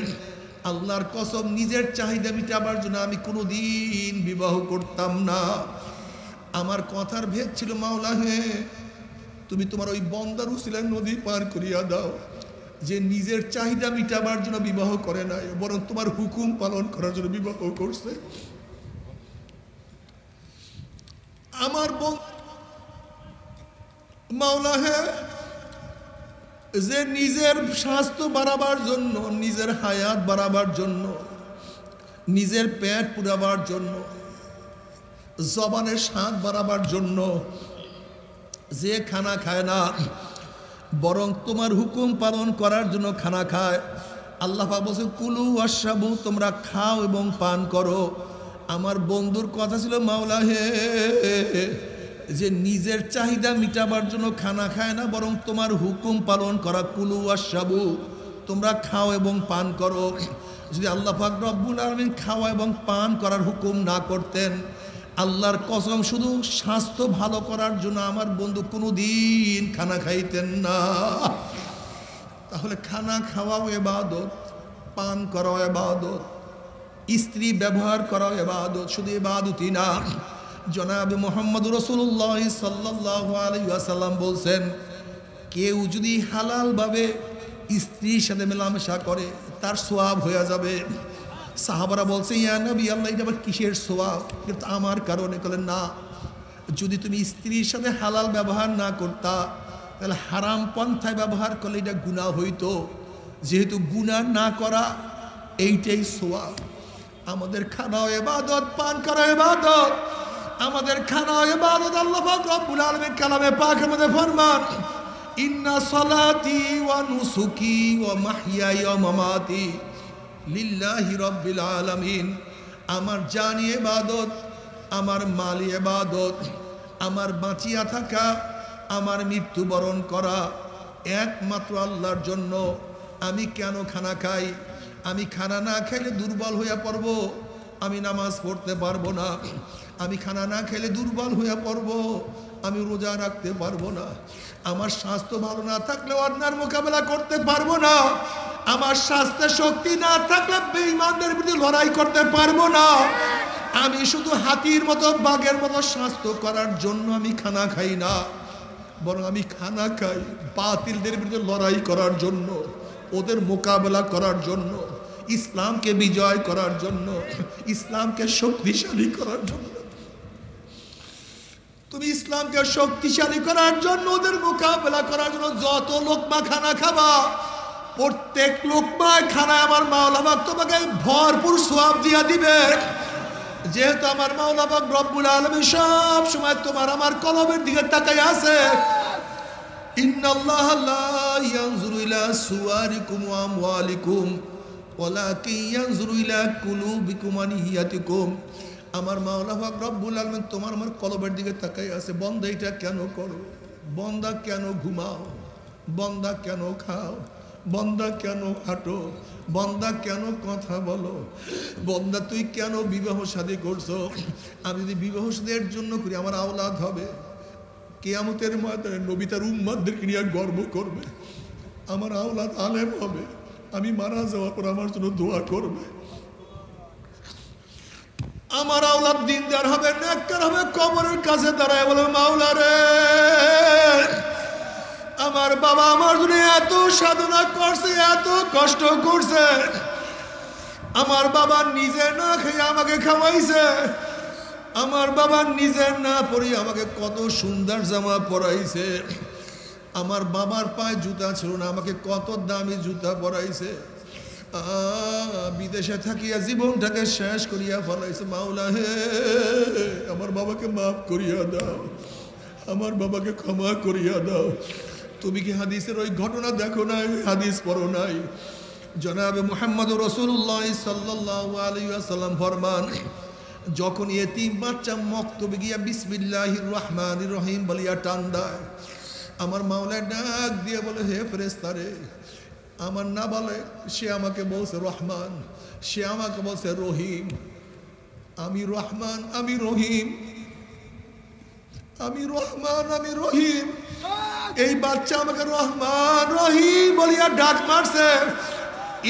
আল্লাহর কসম নিজের চাহিদা মিটাবার জন্য আমি কোনোদিন বিবাহ করতাম না। আমার কথার ভেদ ছিল মাওলা হে তুমি তোমার ওই বন্দার উসিলায় নদী পার করিয়া দাও যে নিজের চাহিদা মিটাবার জন্য বিবাহ করে নাই, বরং তোমার হুকুম পালন করার জন্য বিবাহ করছে। আমার মাওলা হে যে নিজের স্বাস্থ্য বাড়াবার জন্য, নিজের হায়াত বাড়াবার জন্য, নিজের পেট পুরাবার জন্য, জবানের স্বাদ বাড়াবার জন্য যে খানা খায় না, বরং তোমার হুকুম পালন করার জন্য খানা খায়। আল্লাহ পাক বলছে কুলু ওয়াশরাবু, তোমরা খাও এবং পান করো। আমার বন্ধুর কথা ছিল মাওলা হে যে নিজের চাহিদা মিটাবার জন্য খানা খায় না, বরং তোমার হুকুম পালন করা, কুলু ওয়াশরাবু, তোমরা খাও এবং পান করো। যদি আল্লাহ পাক রব্বুল আলামিন খাওয়া এবং পান করার হুকুম না করতেন, আল্লাহর কসম শুধু স্বাস্থ্য ভালো করার জন্য আমার বন্ধু কোনোদিন খানা খাইতেন না। তাহলে খানা খাওয়াও ইবাদত, পান করাও ইবাদত, স্ত্রী ব্যবহার করাও ইবাদত, শুধু ইবাদতই না। জনাব মুহাম্মদ রাসূলুল্লাহ সাল্লাল্লাহু আলাইহি ওয়াসাল্লাম বলছেন কেউ যদি হালালভাবে স্ত্রীর সাথে মেলামেশা করে তার সওয়াব হয়ে যাবে। সাহাবারা বলছে ইয়া নবী আল্লাহ এটা আবার কিসের সওয়াব? কিন্তু আমার কারণে বলেন না, যদি তুমি স্ত্রীর সাথে হালাল ব্যবহার না করতা তাহলে হারাম পন্থায় ব্যবহার করলে এটা গুনাহ হইতো, যেহেতু গুনাহ না করা এইটাই সওয়াব। আমাদের খানাও ইবাদত, পান করা ইবাদত, আমাদের খানাও ইবাদত। আল্লাহ পাক রব্বুল আলামিন কালামে পাকের মধ্যে ফরমান ইন্না সালাতি ওয়া নুসুকি ওয়া মাহইয়ায়া ওয়া মামাতি লিল্লাহি রাব্বিল আলামিন। আমার জানি ইবাদত, আমার মালি ইবাদত, আমার বাঁচিয়া থাকা, আমার মৃত্যুবরণ করা একমাত্র আল্লাহর জন্য। আমি কেন খানা খাই? আমি খানা না খাইলে দুর্বল হইয়া পড়ব, আমি নামাজ পড়তে পারবো না। আমি খানা না খেলে দুর্বল হইয়া পড়ব, আমি রোজা রাখতে পারবো না। আমার স্বাস্থ্য ভালো না থাকলে অন্যার মোকাবেলা করতে পারবো না। আমার স্বাস্থ্যের শক্তি না থাকলে বেঈমানদের বিরুদ্ধে লড়াই করতে পারবো না। আমি শুধু হাতির মতো বাঘের মতো স্বাস্থ্য করার জন্য আমি খানা খাই না, বরং আমি খানা খাই বাতিলদের বিরুদ্ধে লড়াই করার জন্য, ওদের মোকাবেলা করার জন্য, ইসলামকে বিজয় করার জন্য, ইসলামকে শক্তিশালী করার জন্য। তুমি ইসলামকে শক্তিশালী করার জন্য, ওদের মোকাবেলা করার জন্য যত লোকমা খানা খাবা, প্রত্যেক লোকমায় খানায় আমার মাওলা পাক তোমাকে ভরপুর সওয়াব দিয়া দিবে। যেহেতু আমার মাওলা পাক রব্বুল আলামিন সব সময় তোমার আমার কলবের দিকে তাকায় আছে। ইন্নাল্লাহা লা ইয়ানজুরু ইলা সুওয়ারিকুম ওয়া আমওয়ালিকুম ওয়ালাকিন ইয়ানজুরু ইলা কুলুবিকুম ওয়া নিয়াতিকুম। আমার মাওলা পাক রব্বুল আলামিন তোমার আমার কলবের দিকে তাকায় আছে। বান্দা এটা কেন করো? বান্দা কেন ঘুমাও? বান্দা কেন খাও? বান্দা কেন হাঁটো? বান্দা কেন কথা বলো? বান্দা তুই কেন বিবাহ শাদী করছো? আমি যদি বিবাহ শাদীর জন্য করি আমার আওলাদ হবে, কিয়ামতের ময়দানে নবী তার উম্মতদেরকে নিয়ে গর্ব করবে। আমার আওলাদ আলেম হবে, আমি মারা যাওয়ার পর আমার জন্য দোয়া করবে। আমার আওলাদ দিনদার হবে, নেককার হবে, কবরের কাছে দাঁড়ায় বলে মাওলা রে, আমার বাবা আমার জন্য এত সাধনা করছে, এত কষ্ট করছে, আমার বাবা নিজে না খেয়ে আমাকে খাওয়াইছে, আমার বাবা নিজে না পরে আমাকে কত সুন্দর জামা পরাইছে, আমার বাবার পায়ে জুতা ছিল না, আমাকে কত দামি জুতা পরাইছে, বিদেশে থাকিয়া জীবনটাকে শেষ করিয়া ফলাইছে। মাওলা হে, আমার বাবাকে মাফ করিয়া দাও, আমার বাবাকে ক্ষমা করিয়া দাও। তুমি কি হাদিসের ওই ঘটনা দেখো নাই? হাদিস পড়ো নাই? জনাবে মুহাম্মদ রাসূলুল্লাহ সাল্লাল্লাহু আলাইহি ওয়াসাল্লাম ফরমান, যখন এতিম বাচ্চা মক্তবে গিয়া বিসমিল্লাহির রহমানির রহিম বলিয়া টান দেয়, আমার মাওলা ডাক দিয়ে বলে হে ফেরেশতারে, আমার না বলে, সে আমাকে বলছে রহমান, সে আমাকে বলছে রহিম। আমি রহমান, আমি রহিম, আমি রহমান, আমি রহিম। এই বাচ্চা আমাকে রহমান রহিম বলিয়া ডাক মারছে।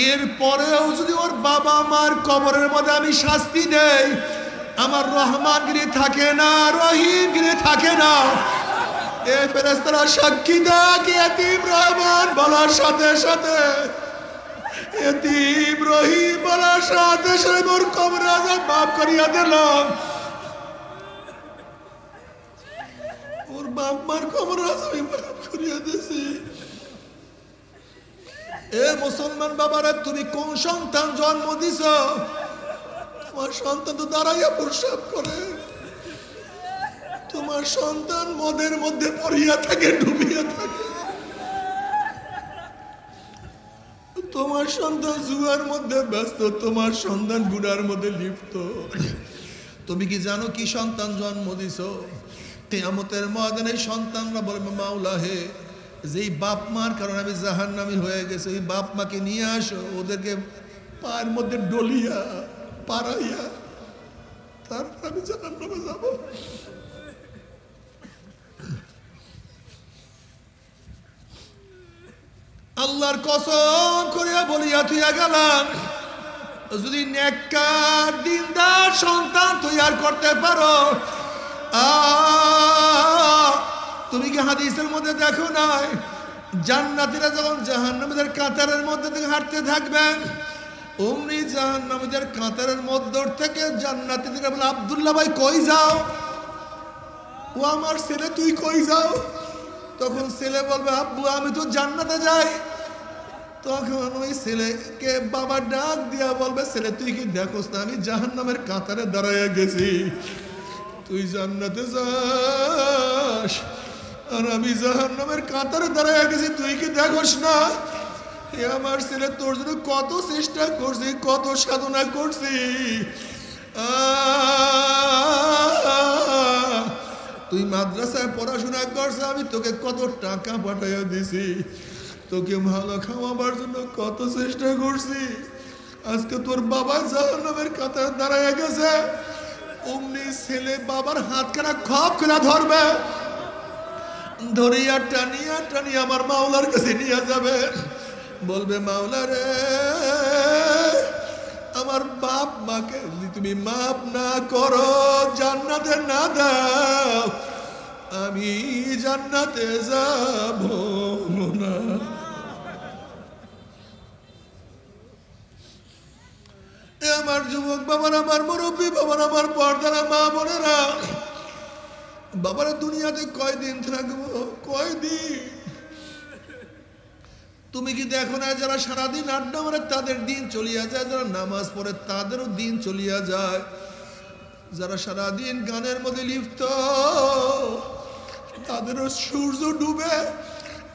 এরপরেও যদি ওর বাবা মার কবরের মধ্যে আমি শাস্তি দেই, আমার রহমান গিরি থাকে না, রহিম গিরি থাকে না। এ ফেরেশতারা সাক্ষী দেয়, এতিম রহমান বলার সাথে সাথে, এতিম রহিম বলার সাথে সাথে ওর কবরের আযাব মাফ করিয়া দিলাম। ওর বাপ মার কবরের আযাব মাফ করিয়া দিয়েছি। এ মুসলমান বাবারা, তুমি কোন সন্তান জন্ম দিছ? তোমার সন্তান তো দাঁড়াইয়া প্রস্রাব করে, তোমার সন্তান মদের মধ্যে পড়িয়া থাকে, ডুবিয়া থাকে, তোমার সন্তান জুয়ার মধ্যে ব্যস্ত, তোমার সন্তান গুনার মধ্যে লিপ্ত। তুমি কি জানো কি সন্তান জন্ম দিছ? কিয়ামতের ময়দানে সন্তানরা বলবে মাওলা হে, যেই বাপ মার কারণে আমি জাহান্নামী হয়ে গেছি, ওই বাপ মাকে নিয়ে আসো, ওদেরকে পায়ের মধ্যে ডলিয়া পাড়াইয়া তারপর আমি জাহান্নামে যাব। আল্লাহর কসম করিয়া বলিয়া তুইয়া গেলাম, যদি নেককার দিনদার সন্তান তৈয়ার করতে পারো, তুমি কি হাদিসের মধ্যে দেখো নাই, জান্নাতীরা যখন জাহান্নামীদের কাতারের মধ্যে থেকে হাঁটতে থাকবেন, অমনি জাহান্নামীদের কাতারের মধ্য থেকে জান্নাতীরা বলে আব্দুল্লাহ ভাই কই যাও? ও আমার ছেলে, তুই কই যাও? তখন ছেলে বলবে আব্বু আমি তো জান্নাতে যাই। তখন ওই ছেলেকে বাবা ডাক দিয়া বলবে, ছেলে তুই কি দেখোস না আমি জাহান্নামের কাতারে দাঁড়াইয়া গেছি, তুই জান্নাতে যাস আর আমি জাহান্নামের কাতারে দাঁড়াইয়া গেছি, তুই কি দেখোস না? আমার ছেলে তোর জন্য কত চেষ্টা করছি, কত সাধনা করছি, তুই মাদ্রাসায় পড়াশোনা করছ, আমি তোকে কত টাকা পাঠাইয়া দিছি, তোকে ভালো খাওয়াবার জন্য কত চেষ্টা করছি, আজকে তোর বাবা জাহান্নামের কাতারে দাঁড়াইয়া গেছে। অমনি ছেলে বাবার হাতখানা খপ করে ধরবে, ধরিয়া টানিয়া টানিয়া আমার মাওলার কাছে নিয়ে যাবে, বলবে মাওলা রে, আমার বাপ মাকে যদি তুমি মাফ না করো, জান্নাতে না দাও, আমি জান্নাতে যাব না। আমার যুবক বাবার, আমার মুরব্বী বাবার, আমার পর্দারা মা বোনেরা, বাবারা দুনিয়াতে কয়দিন থাকবো? কয়দিন? তুমি কি দেখো না যারা সারাদিন আড্ডা মারে তাদের দিন চলিয়া যায়, যারা নামাজ পড়ে তাদেরও দিন চলিয়া যায়, যারা সারাদিন গানের মধ্যে লিপ্ত তাদেরও সূর্য ডুবে,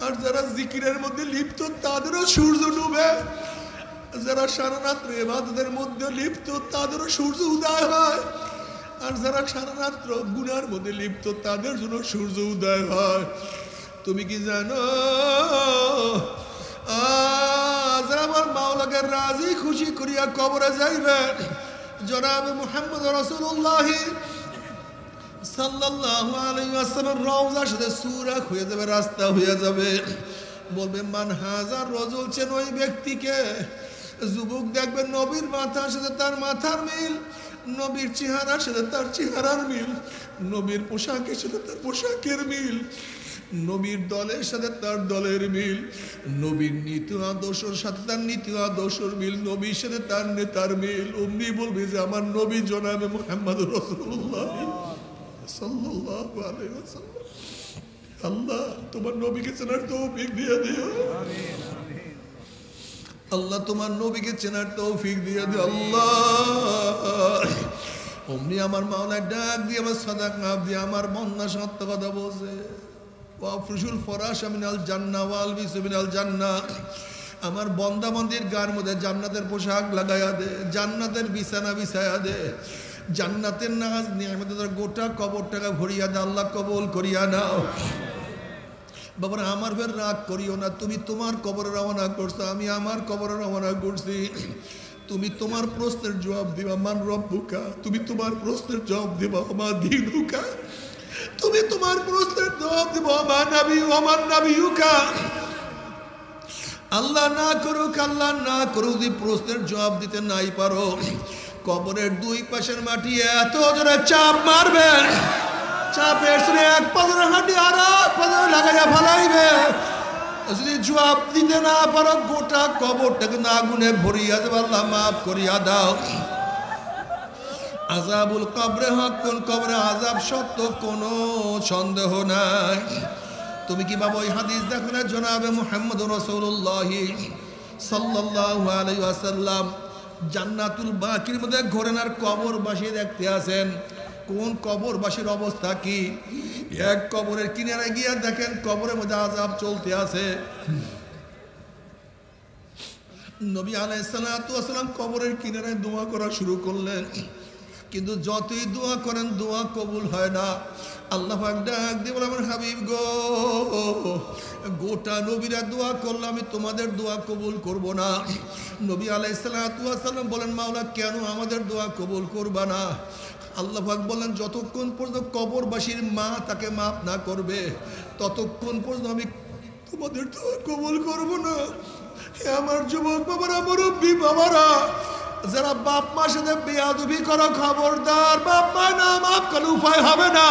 আর যারা জিকিরের মধ্যে লিপ্ত তাদেরও সূর্য ডুবে, যারা সারা রাত্র ইবাদতের মধ্যে লিপ্ত তাদেরও সূর্য উদয় হয়, আর যারা সারা রাত্র গুনার মধ্যে লিপ্ত তাদের জন্য সূর্য উদয় হয়। তুমি কি জানো যারা আমার মাওলাকে রাজি খুশি করিয়া কবরে যাইবেন, জনাবে মুহাম্মদ রাসূলুল্লাহ সাল্লাল্লাহু আলাইহি ওয়াসাল্লাম রওজার সাথে সুরাক হয়ে যাবে, রাস্তা হয়ে যাবে। বলবে মান হাজার রজুল, চেন ওই ব্যক্তিকে। যুবক দেখবে নবীর মাথার সাথে তার মাথার মিল, নবীর চেহারার সাথে তার চেহারার মিল, নবীর পোশাকের সাথে তার পোশাকের মিল, নবীর দলের সাথে তার দলের মিল, নবীর নীতি আদর্শের সাথে তার নীতি আদর্শের মিল, নবীর সাথে তার নেতার মিল। অমনি বলবে যে আমার নবী জনাবে মুহাম্মদ রাসূলুল্লাহ সাল্লাল্লাহু আলাইহি ওয়াসাল্লাম। আল্লাহ তোমার নবীকে চেনার তৌফিক দিয়ে দিও, আল্লাহ তোমার নবীকে চেনার তৌফিক দিয়ে দিও আল্লাহ। অমনি আমার মাওলা ডাক দিয়ে আমার সাদাক নাব দিয়ে আমার বন্যা সত্য কথা বলছে, ওয়াফরুশুল ফরাশ মিনাল জান্নাহ ওয়াল বিসু মিনাল জান্নাহ। আমার বন্দা মন্দির গার মধ্যে জান্নাতের পোশাক লাগাইয়া দে, জান্নাতের বিছানা বিছাইয়া দে, জান্নাতের নাজ নিয়ামতের গোটা কবরটাকে ভরিয়া দে, আল্লাহ কবুল করিয়া নাও। বাবার আমার ফের রাগ করিও না, তুমি তোমার কবরে রওনা করছো, আমি আমার কবরে রওনা করছি। তুমি তোমার প্রশ্নের জবাব দিবা, মান রব্বুকা, তুমি তোমার প্রশ্নের জবাব দিবা, মা দীনুকা, তুমি তোমার প্রশ্নের জবাব দিবা, মা নবী আমার নবীকা। আল্লাহ না করুক, আল্লাহ না করুক, যদি প্রশ্নের জবাব দিতে নাই পারো, কবরের দুই পাশের মাটি এত জোরে চাপ মারবে, চাপের শুনে এক পাজরে হাঁটি আর এক পাজরে লাগাইয়া ফালাইবে। যদি জবাব দিতে না পারো গোটা কবরটাকে না আগুনে ভরিয়া দেবে, আল্লাহ মাফ করিয়া দাও। আযাবুল কবরে হক, কোন কবরে আযাব সত্য, কোনো সন্দেহ নাই। তুমি কি বাবা ওই হাদিস দেখো না, জনাবে মুহাম্মদ রাসূলুল্লাহ সাল্লাল্লাহু আলাইহি ওয়াসাল্লাম জান্নাতুল বাকির মধ্যে ঘোরেন আর কবরবাসী দেখতে আছেন। কোন কবরবাসীর অবস্থা কি? এক কবরের কিনারে গিয়া দেখেন কবরের মধ্যে আযাব চলতে আছে। নবী আলাইহিস সালাতু ওয়াস সালাম কবরের কিনারে দোয়া করা শুরু করলেন, কিন্তু যতই দোয়া করেন দোয়া কবুল হয় না। আল্লাহ পাক ডাক দিয়ে বলে, আমার হাবিব গো, গোটা নবীরা দোয়া করলে আমি তোমাদের দোয়া কবুল করব না। নবী আলাইহিস সালাতু ওয়াস সালাম বলেন, মাওলা কেন আমাদের দোয়া কবুল করবা না? আল্লাহ পাক বলেন, যতক্ষণ পর্যন্ত কবরবাসীর মা তাকে মাফ না করবে ততক্ষণ পর্যন্ত আমি তোমাদের দোয়া কবুল করব না। হে আমার যুবক বাবারা, মুরব্বী বাবারা, যারা বাপ মার সাথে বেয়াদবি করো খবরদার, বাপ মা না মাফ করলে উপায় হবে না।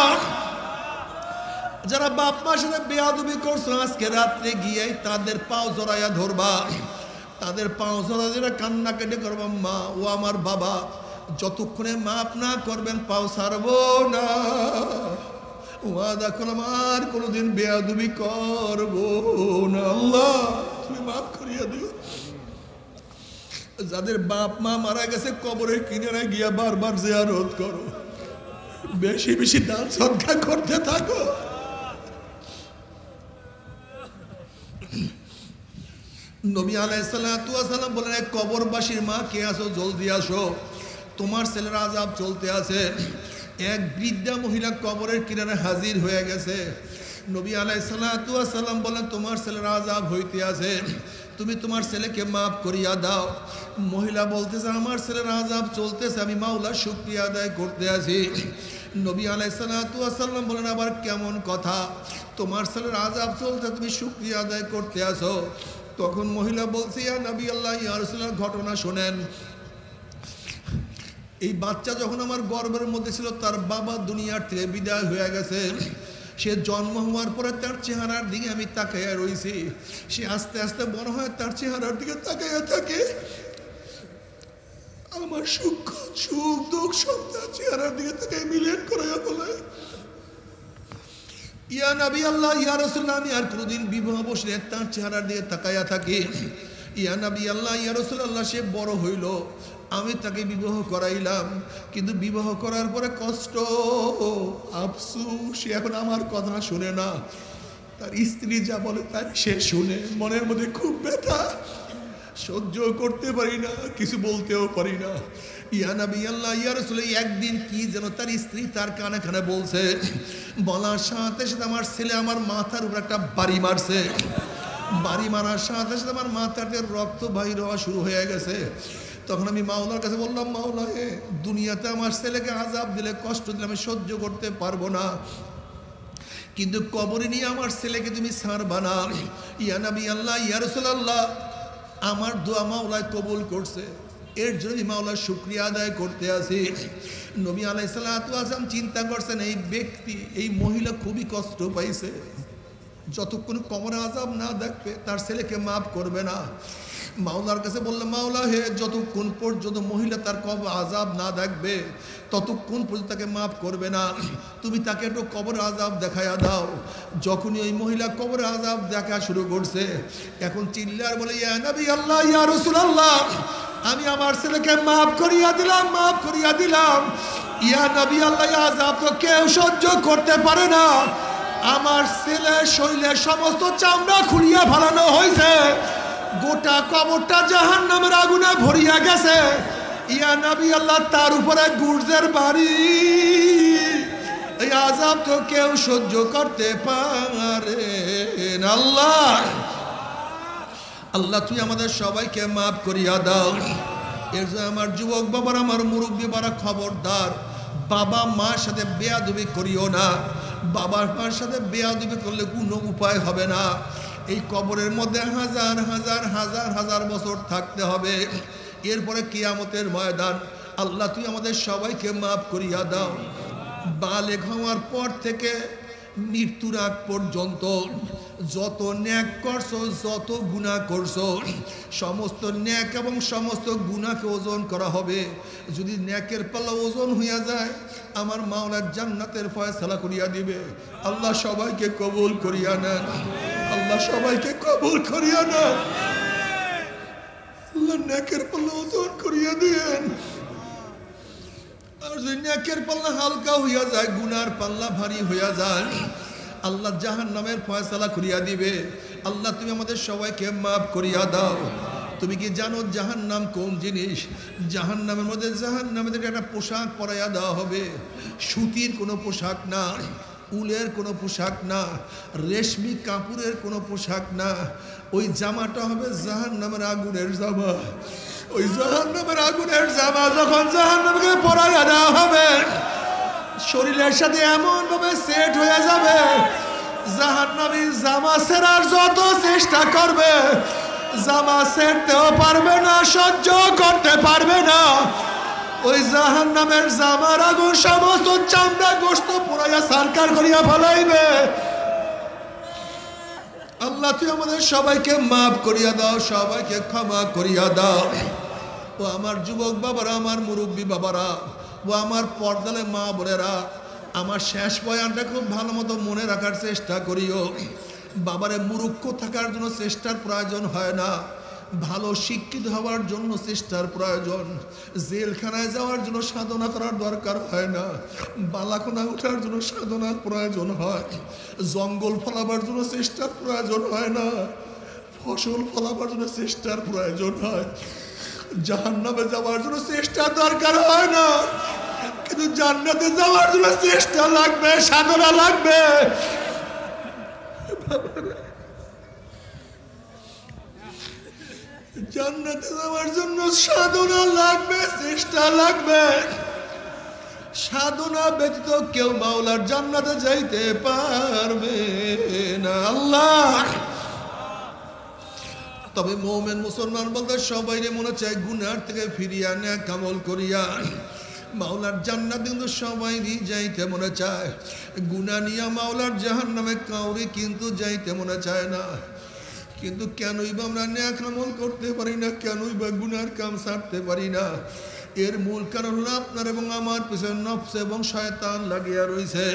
যারা বাপ মার সাথে বেয়াদবি করছো আজকে রাত্রে গিয়ে তাদের পাও জড়াইয়া ধরবা, তাদের পাও জড়াইয়া কান্না কেটে করবা, মা ও আমার বাবা, যতক্ষণে মাফ না করবেন পাও ছাড়বো না। ওয়াদা করলাম আর কোনোদিন বেয়াদবি করবো না। আল্লাহ তুমি মাফ করিয়া দিও। যাদের বাপ মা মারা গেছে কবরের কিনারে গিয়া বারবার জিয়ারত করো, বেশি বেশি দান সদকা করতে থাকো। নবী আলাইহিস সালাতু ওয়াস সালাম বলেন, এক কবরবাসীর মা কে আসো, জলদি আসো, তোমার ছেলের আযাব চলতে আছে। এক বৃদ্ধা মহিলা কবরের কিনারে হাজির হয়ে গেছে। নবী আলাইহিস সালাতু ওয়াস সালাম বলেন, তোমার ছেলের আযাব হইতে আছে, তুমি তোমার ছেলেকে মাফ করিয়া দাও। মহিলা বলতেছে, আমার ছেলের আযাব চলতেছে, আমি মাওলার শুকরিয়া আদায় করতে আছি। নবী আলাইহিস সালাতু ওয়াস সালাম বলেন, আবার কেমন কথা, তোমার ছেলের আযাব চলতে তুমি শুকরিয়া আদায় করতে আসো? তখন মহিলা বলছে, ইয়া নবী আল্লাহ, ইয়া রাসূলুল্লাহ, ঘটনা শোনেন। এই বাচ্চা যখন আমার গর্ভের মধ্যে ছিল তার বাবা দুনিয়ার থেকে বিদায় হয়ে গেছে। সে জন্ম হওয়ার পরে তার চেহারার দিকে আমি তাকাইয়া রয়েছি। সে আস্তে আস্তে বড় হয়, তার চেহারার দিকে তাকাইয়া থাকে। আমার সুখ দুঃখ সব তার চেহারার দিকে তাকাই মিলিয়ন করাইয়া বলে, ইয়া নবী আল্লাহ, ইয়া রাসূলুল্লাহ, আমি আর কোনোদিন বিবাহ বসলে তার চেহারার দিকে তাকাইয়া থাকি। ইয়া নবী আল্লাহ, ইয়া রাসূলুল্লাহ, সে বড় হইল, আমি তাকে বিবাহ করাইলাম, কিন্তু বিবাহ করার পরে কষ্ট, আফসোস, সে এখন আমার কথা শুনে না। তার স্ত্রী যা বলে তাই সে শুনে, মনের মধ্যে খুব ব্যথা, সহ্য করতে পারি না, কিছু বলতেও পারি না। ইয়া নবী আল্লাহ, ইয়া রাসূলুল্লাহ, একদিন কি যেন তার স্ত্রী তার কানে কানে বলছে, বলার সাথে সাথে আমার ছেলে আমার মাথার উপর একটা বাড়ি মারছে। বাড়ি মারার সাথে সাথে আমার মাথাতে রক্ত বাহির হওয়া শুরু হয়ে গেছে। তখন আমি মাওলার কাছে বললাম, মাওলা হে, দুনিয়াতে আমার ছেলেকে আযাব দিলে, কষ্ট দিলে আমি সহ্য করতে পারবো না, কিন্তু কবরে নিয়ে আমার ছেলেকে তুমি ছাড়বা না। ইয়া নবী আল্লাহ, ইয়া রাসূলুল্লাহ, আমার দোয়া মাওলায় কবুল করছে, এর জন্য মাওলার শুকরিয়া আদায় করতে আসি। নবী আলাইহিস সালাতু ওয়াস সালাম চিন্তা করছেন, এই ব্যক্তি, এই মহিলা খুবই কষ্ট পাইছে, যতক্ষণ কবরে আযাব না দেখবে তার ছেলেকে মাফ করবে না। মাওলার কাছে বললাম, মাওলা হে, যতক্ষণ পর্যন্ত মহিলা তার কবর আযাব না দেখবে ততক্ষণ পর্যন্ত তাকে মাফ করবে না, তুমি তাকে একটু কবর আযাব দেখাইয়া দাও। যখনই ওই মহিলা কবর আযাব দেখা শুরু করছে, এখন চিল্লার বলে, ইয়া নবী আল্লাহ, ইয়া রাসূলুল্লাহ, আমি আমার ছেলেকে মাফ করিয়া দিলাম, মাফ করিয়া দিলাম। ইয়া নবী আল্লাহ, আযাব তো কেউ সহ্য করতে পারে না, আমার ছেলের শরীরের সমস্ত চামড়া খুলিয়া ফেলানো হয়েছে, গোটা কবরটা জাহান্নামের আগুনে ভরিয়া গেছে। ইয়া নবী আল্লাহ, তার উপরে গুর্জের বাড়ি, এই আযাব তো কেউ সহ্য করতে পারে না। আল্লাহ আল্লাহ, তুই আমাদের সবাইকে মাফ করিয়া দাও। এর জন্য আমার যুবক বাবার, আমার মুরব্বী বাবা, খবরদার, বাবা মার সাথে বেয়াদবি করিও না। বাবার মার সাথে বেয়াদবি করলে কোনো উপায় হবে না। এই কবরের মধ্যে হাজার হাজার হাজার হাজার বছর থাকতে হবে, এরপরে কিয়ামতের ময়দান। আল্লাহ, তুই আমাদের সবাইকে মাফ করিয়া দাও। বালেগ হওয়ার পর থেকে মৃত্যুর আগ পর্যন্ত যত ন্যাক করছো, যত গুনাহ করছো, সমস্ত ন্যাক এবং সমস্ত গুনাহকে ওজন করা হবে। যদি ন্যাকের পাল্লা ওজন হইয়া যায়, আমার মাওলার জান্নাতের ফয়সালা করিয়া দিবে। আল্লাহ সবাইকে কবুল করিয়া নেন, আল্লাহ সবাইকে কবুল করিয়া নেন। আল্লাহ ন্যাকের পাল্লা ওজন করিয়া দিয়েন। আর যদি ন্যাকের পাল্লা হালকা হইয়া যায়, গুনার পাল্লা ভারী হইয়া যায়, আল্লাহ জাহান্নামের ফয়সালা করিয়া দিবে। আল্লাহ, তুমি আমাদের সবাইকে মাফ করিয়া দাও। তুমি কি জানো জাহান্নাম কোন জিনিস? জাহান্নামের মধ্যে জাহান্নামের একটা পোশাক পরাইয়া দেওয়া হবে, সুতির কোনো পোশাক না, উলের কোনো পোশাক না, রেশমি কাপড়ের কোনো পোশাক না। ওই জামাটা হবে জাহান্নামের আগুনের জামা। ওই জাহান্নামের আগুনের জামা যখন জাহান্নামকে পরাইয়া দেওয়া হবে, শরীরের সাথে এমন ভাবে সেট হয়ে যাবে, জাহান্নামী জামা ছেড়ার যত চেষ্টা করবে, জামা ছেড়তেও পারবে না, সহ্য করতে পারবে না। ওই জাহান্নামের জামার আগুন সমস্ত চামড়া গোশত পুরাইয়া সারকার করিয়া ফেলাইবে। আল্লাহ, তুই আমাদের সবাইকে মাফ করিয়া দাও, সবাইকে ক্ষমা করিয়া দাও। ও আমার যুবক বাবারা, আমার মুরব্বী বাবারা, ও আমার পর্দালে মা বোনেরা, আমার শেষ বয়ানটা খুব ভালো মতো মনে রাখার চেষ্টা করিও। বাবারে মুরুক্ষ থাকার জন্য চেষ্টার প্রয়োজন হয় না, ভালো শিক্ষিত হওয়ার জন্য চেষ্টার প্রয়োজন। জেলখানায় যাওয়ার জন্য সাধনা করার দরকার হয় না, বালাখোনা ওঠার জন্য সাধনার প্রয়োজন হয়। জঙ্গল ফলাবার জন্য চেষ্টার প্রয়োজন হয় না, ফসল ফলাবার জন্য চেষ্টার প্রয়োজন হয়। জাহান্নামে যাওয়ার জন্য চেষ্টার দরকার হয় না, কিন্তু জান্নাতে যাওয়ার জন্য চেষ্টা লাগবে, সাধনা লাগবে। জান্নাতে যাওয়ার জন্য সাধনা লাগবে, চেষ্টা লাগবে। সাধনা ব্যতীত কেউ মাওলার জান্নাতে যাইতে পারবে না। আল্লাহ, তবে মুমিন মুসলমান বলতে সবাই মনে চায় গুনার থেকে ফিরিয়া নেক আমল করিয়া মাওলার জান্নাত কিন্তু সবাইরই যাইতে মনে চায়, গুনাহ নিয়ে মাওলার জাহান্নামে কাউরে কিন্তু যাইতে মনে চায় না। কিন্তু কেনই বা আমরা নেক আমল করতে পারি না, কেনই বা গুনার কাম ছাড়তে পারি না? এর মূল কারণ হলো আপনার এবং আমার পিছনে নফস এবং শয়তান লাগিয়া রয়েছে।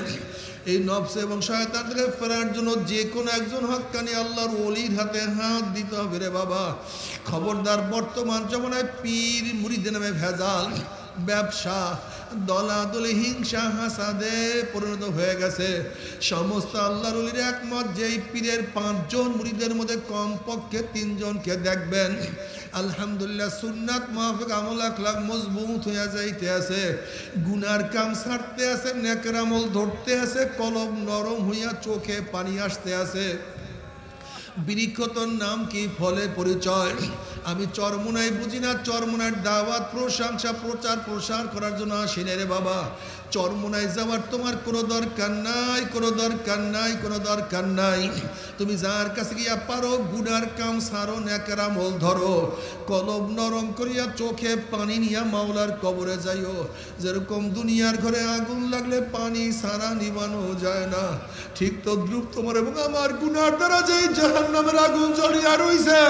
এই নফস এবং শয়তান থেকে ফেরার জন্য যে কোনো একজন হক্কানি আল্লাহর ওলির হাতে হাত দিতে হবে রে বাবা। খবরদার, বর্তমান জমানায় পীর মুরিদের নামে ভেজাল, ব্যবসা, দলাদলি, হিংসা, হাসাদে পরিণত হয়ে গেছে। সমস্ত আল্লাহর ওলির একমত যেই পীরের 5 জন মুরিদের মধ্যে কমপক্ষে 3 জনকে দেখবেন আলহামদুলিল্লাহ সুন্নাত মাফিক আমল আখলাক মজবুত হইয়া যাইতে আছে, গুনার কাম ছাড়তে আছে, নেকের আমল ধরতে আছে, কলম নরম হইয়া চোখে পানি আসতে আছে। বৃক্ষতর নাম কি, ফলে পরিচয়। আমি চরমুনাই বুঝি না, চরমুনার দাওয়াত, প্রশংসা, প্রচার প্রসার করার জন্য আসি না রে বাবা। চরমুনায় যাওয়ার তোমার কোনো দরকার নাই, কোনো দরকার নাই, কোনো দরকার নাই। তুমি যার কাছে গিয়া পারো গুনার কাম সারো, নেকের আমল ধরো, কলব নরম করিয়া চোখে পানি নিয়া মাওলার কবরে যাইও। যেরকম দুনিয়ার ঘরে আগুন লাগলে পানি সারা নিবানো যায় না, ঠিক তদ্রুপ তোমার এবং আমার গুনার দ্বারা যেই জাহান্নামের আগুন জ্বলিয়া রইছে,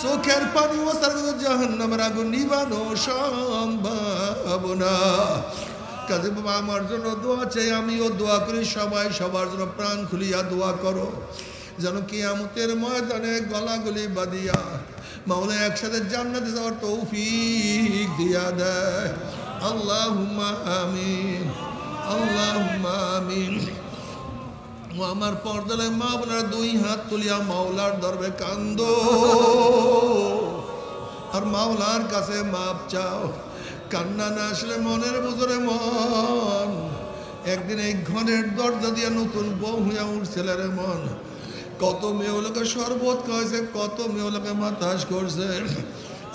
চোখের পানি ওসার জাহান্নামের আগুন নিবানো সম্ভব না। কাজে বাবা আমার জন্য দোয়া চাই, আমিও দোয়া করি, সবাই সবার জন্য প্রাণ খুলিয়া দোয়া করো, যেন কিয়ামতের ময়দানে গলাগলি বাঁধিয়া মাওলা একসাথে জান্নাতে যাওয়ার তৌফিক দিয়া দেয়। আল্লাহুম্মা আমিন, আল্লাহুম্মা আমিন। ও আমার পর্দালে মা বোনেরা 2 হাত তুলিয়া মাওলার দরবারে কান্দো আর মাওলার কাছে মাপ চাও। কান্না না আসলে মনের বুঝরে মন একদিন এই ঘরের দরজা দিয়া নতুন বউ হইয়া উঠছিল রে মন। কত মেয়েগুলোকে শরবত খাওয়াইছে, কত মেয়েগুলোকে মাতাস করছে,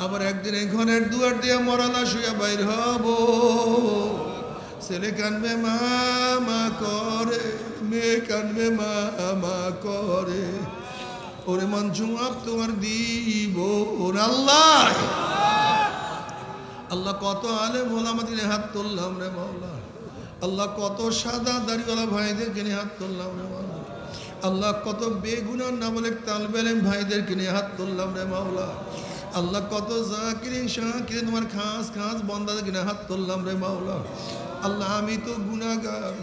আবার একদিন এই ঘরের দুয়ার দিয়ে মরালা শুয়ে বাইর হব। ছেলে কানবে মা করে, মেয়ে কানবে মা করে, ওরে মন জবাব তোমার দিব আল্লাহ। আল্লাহ কত আলেম ওলামা দিনে হাত তুললাম রে মাওলা। আল্লাহ কত সাদা দাড়িওয়ালা ভাইদেরকে নিয়ে হাত তুললাম রে মাওলা। আল্লাহ কত বেগুনার না বলে তালবে ইলম ভাইদেরকে নিয়ে হাত তুললাম রে মাওলা। আল্লাহ কত জাকিরিন শাকিরিন তোমার খাস খাস বান্দাদেরকে নিয়ে হাত তুললাম রে মাওলা। আল্লাহ আমি তো গুনাহগার,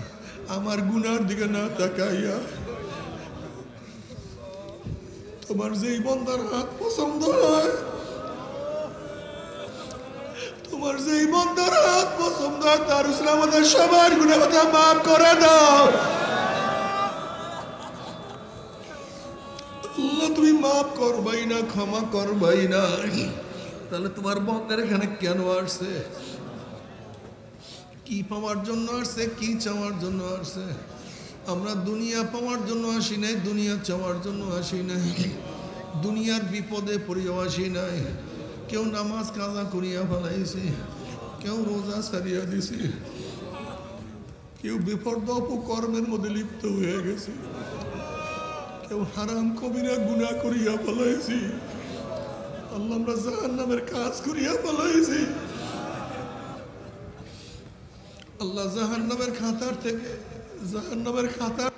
আমার গুনার দিকে না তাকাইয়া তোমার যেই বান্দার হাত পছন্দ হয়, তোমার যেই বান্দার হাত পছন্দ হয় তার উপরে আমাদের সবার গুনাহ কথা মাফ করে দাও। আল্লাহ তুমি মাফ করবাই না, ক্ষমা করবাই না, তাহলে তোমার বান্দার এখানে কেন আসছে? কি পাওয়ার জন্য আসছে, কি চাওয়ার জন্য আসছে? আমরা দুনিয়া পাওয়ার জন্য আসি নাই, দুনিয়া চাওয়ার জন্য আসি নাই, দুনিয়ার বিপদে পড়িয়াও আসি নাই। কেউ নামাজ কাজা করিয়া ফেলাইছি, কেউ রোজা সারিয়া দিছি, কেউ বিপদ অপকর্মের মধ্যে লিপ্ত হয়ে গেছে, কেউ হারাম কবিরা গুনাহ করিয়া ফেলাইছি। আল্লাহ আমরা জাহান্নামের কাজ করিয়া ফেলাইছি। আল্লাহ জাহান্নামের খাতার থেকে, জাহান্নামের খাতার